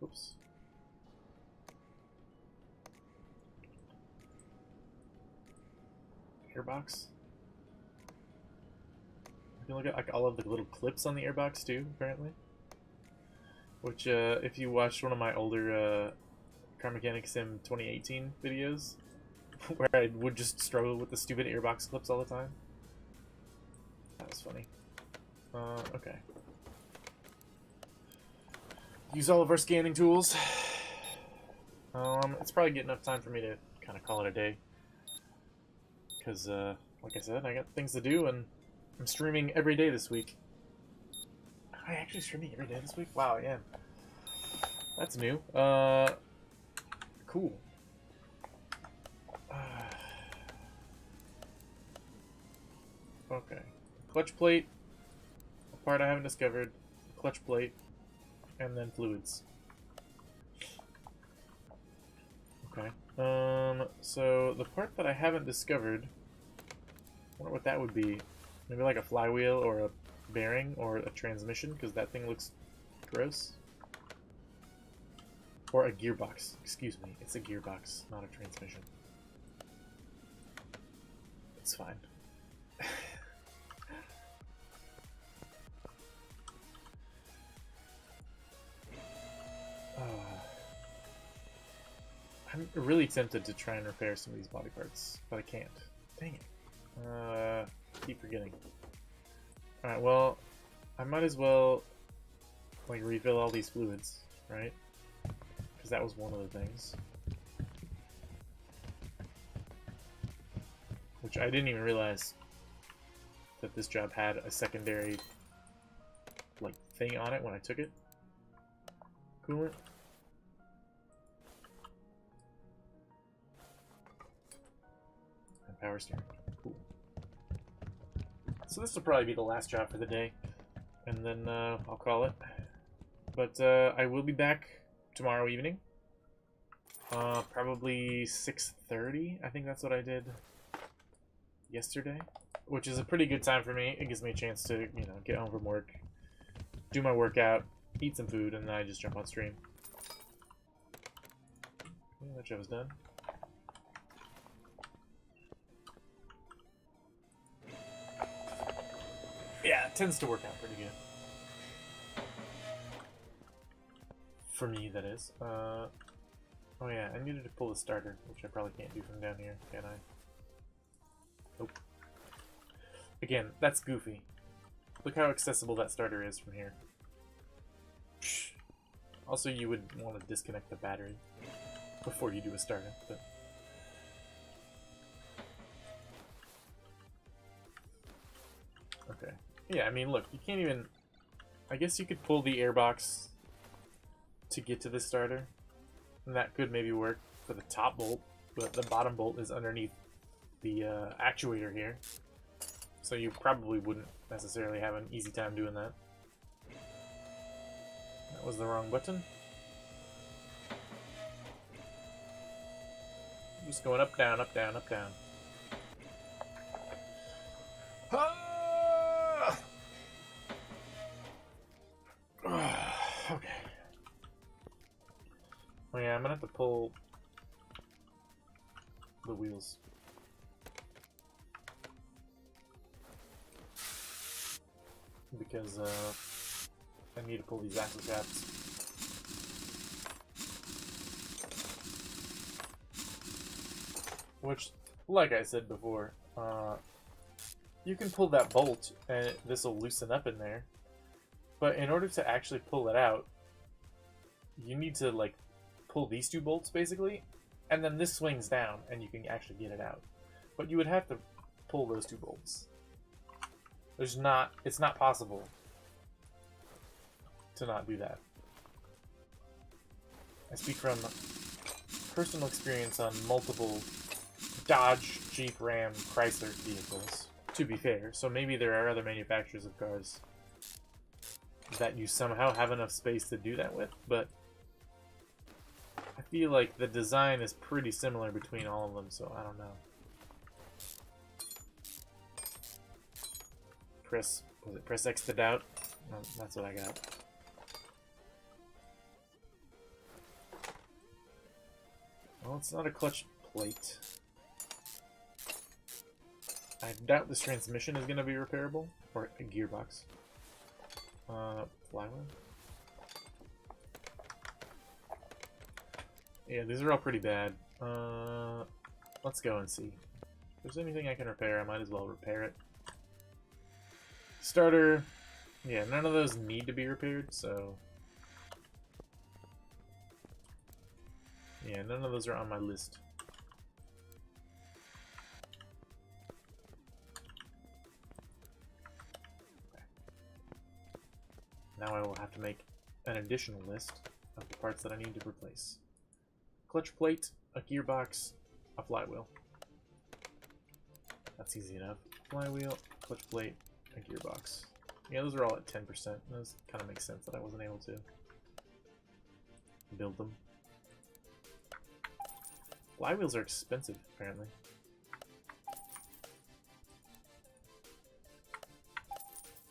Oops. Airbox. You can look at like all of the little clips on the airbox too, apparently. Which, if you watched one of my older Car Mechanic Sim 2018 videos, where I would just struggle with the stupid airbox clips all the time. That was funny. Okay. Use all of our scanning tools. It's probably getting enough time for me to kind of call it a day. Because, like I said, I got things to do, and I'm streaming every day this week. I actually streaming every day this week? Wow, I am. That's new. Cool. Okay. Clutch plate. A part I haven't discovered. Clutch plate. And then fluids. Okay. So the part that I haven't discovered, I wonder what that would be. Maybe like a flywheel or a bearing or a transmission, because that thing looks gross. Or a gearbox. Excuse me. It's a gearbox, not a transmission. It's fine. I'm really tempted to try and repair some of these body parts, but I can't. Dang it. Keep forgetting. Alright, well, I might as well, like, refill all these fluids, right? Because that was one of the things. Which I didn't even realize that this job had a secondary, like, thing on it when I took it. Coolant. Power steering. Cool. So this will probably be the last job for the day, and then I'll call it. But I will be back tomorrow evening. Probably 6:30. I think that's what I did yesterday, which is a pretty good time for me. It gives me a chance to, you know, get home from work, do my workout, eat some food, and then I just jump on stream. Okay, that job is done. Yeah, it tends to work out pretty good. For me, that is. Oh yeah, I needed to pull the starter, which I probably can't do from down here, can I? Nope. Again, that's goofy. Look how accessible that starter is from here. Also, you would want to disconnect the battery before you do a starter, but... Okay. Yeah, I mean, look, you can't even... I guess you could pull the airbox to get to the starter, and that could maybe work for the top bolt, but the bottom bolt is underneath the actuator here, so you probably wouldn't necessarily have an easy time doing that. That was the wrong button. Just going up, down, up, down, up, down. Okay. Oh yeah, I'm gonna have to pull the wheels. Because I need to pull these axle caps. Which, like I said before, you can pull that bolt and this will loosen up in there. But in order to actually pull it out, you need to, like, pull these two bolts, basically, and then this swings down, and you can actually get it out. But you would have to pull those two bolts. It's not possible to not do that. I speak from personal experience on multiple Dodge, Jeep, Ram, Chrysler vehicles, to be fair. So maybe there are other manufacturers of cars that you somehow have enough space to do that with, but I feel like the design is pretty similar between all of them, so I don't know. Press X to doubt? No, that's what I got. Well, it's not a clutch plate. I doubt this transmission is going to be repairable, or a gearbox. Flywheel? Yeah, these are all pretty bad. Let's go and see. If there's anything I can repair, I might as well repair it. Starter. Yeah, none of those need to be repaired, so... Yeah, none of those are on my list. Now I will have to make an additional list of the parts that I need to replace. Clutch plate, a gearbox, a flywheel. That's easy enough. Flywheel, clutch plate, a gearbox. Yeah, those are all at 10%. Those kind of make sense that I wasn't able to build them. Flywheels are expensive, apparently.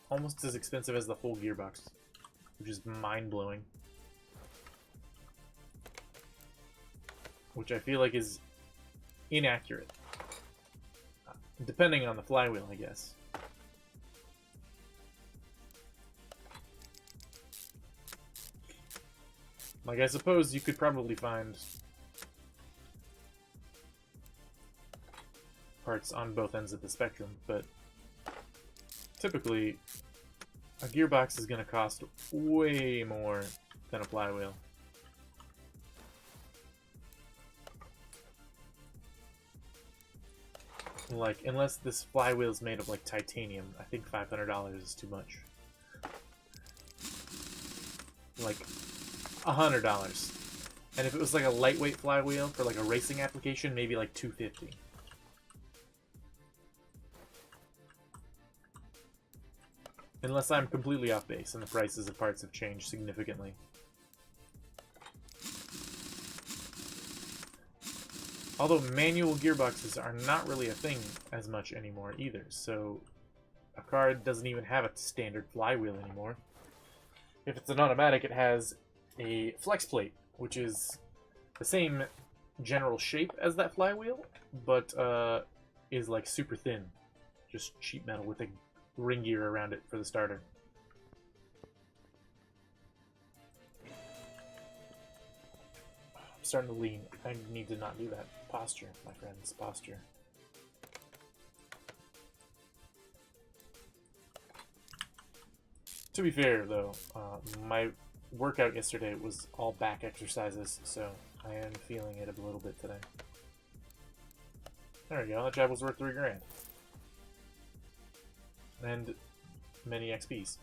Almost as expensive as the whole gearbox, which is mind-blowing. Which I feel like is inaccurate. Depending on the flywheel, I guess. Like, I suppose you could probably find parts on both ends of the spectrum, but typically a gearbox is going to cost way more than a flywheel. Like, unless this flywheel is made of, like, titanium, I think $500 is too much. Like, $100. And if it was, like, a lightweight flywheel for, like, a racing application, maybe, like, $250. Unless I'm completely off base and the prices of parts have changed significantly. Although manual gearboxes are not really a thing as much anymore either, so a car doesn't even have a standard flywheel anymore. If it's an automatic, it has a flex plate, which is the same general shape as that flywheel, but is like super thin. Just sheet metal with a ring gear around it for the starter. I'm starting to lean. I need to not do that. Posture, my friends, posture. To be fair, though, my workout yesterday was all back exercises, so I am feeling it a little bit today. There we go, that job was worth $3 grand. And many XPs.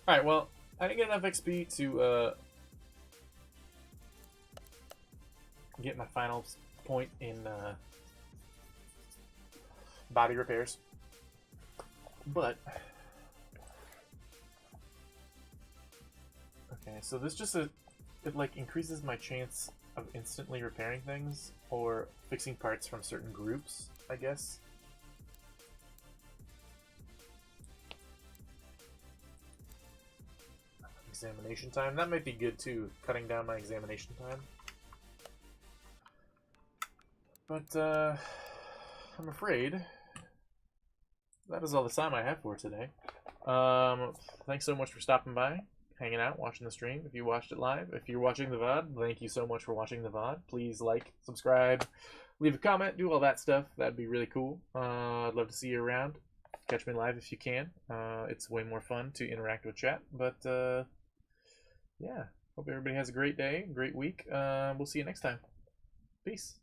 Alright, well, I didn't get enough XP to get my final point in body repairs. But okay, so this just it like increases my chance of instantly repairing things or fixing parts from certain groups, I guess. Examination time. That might be good too, cutting down my examination time. But I'm afraid that is all the time I have for today. Thanks so much for stopping by, hanging out, watching the stream. If you watched it live, if you're watching the VOD, thank you so much for watching the VOD. Please like, subscribe, leave a comment, do all that stuff. That'd be really cool. I'd love to see you around. Catch me live if you can. It's way more fun to interact with chat. But yeah, hope everybody has a great day, great week. We'll see you next time. Peace.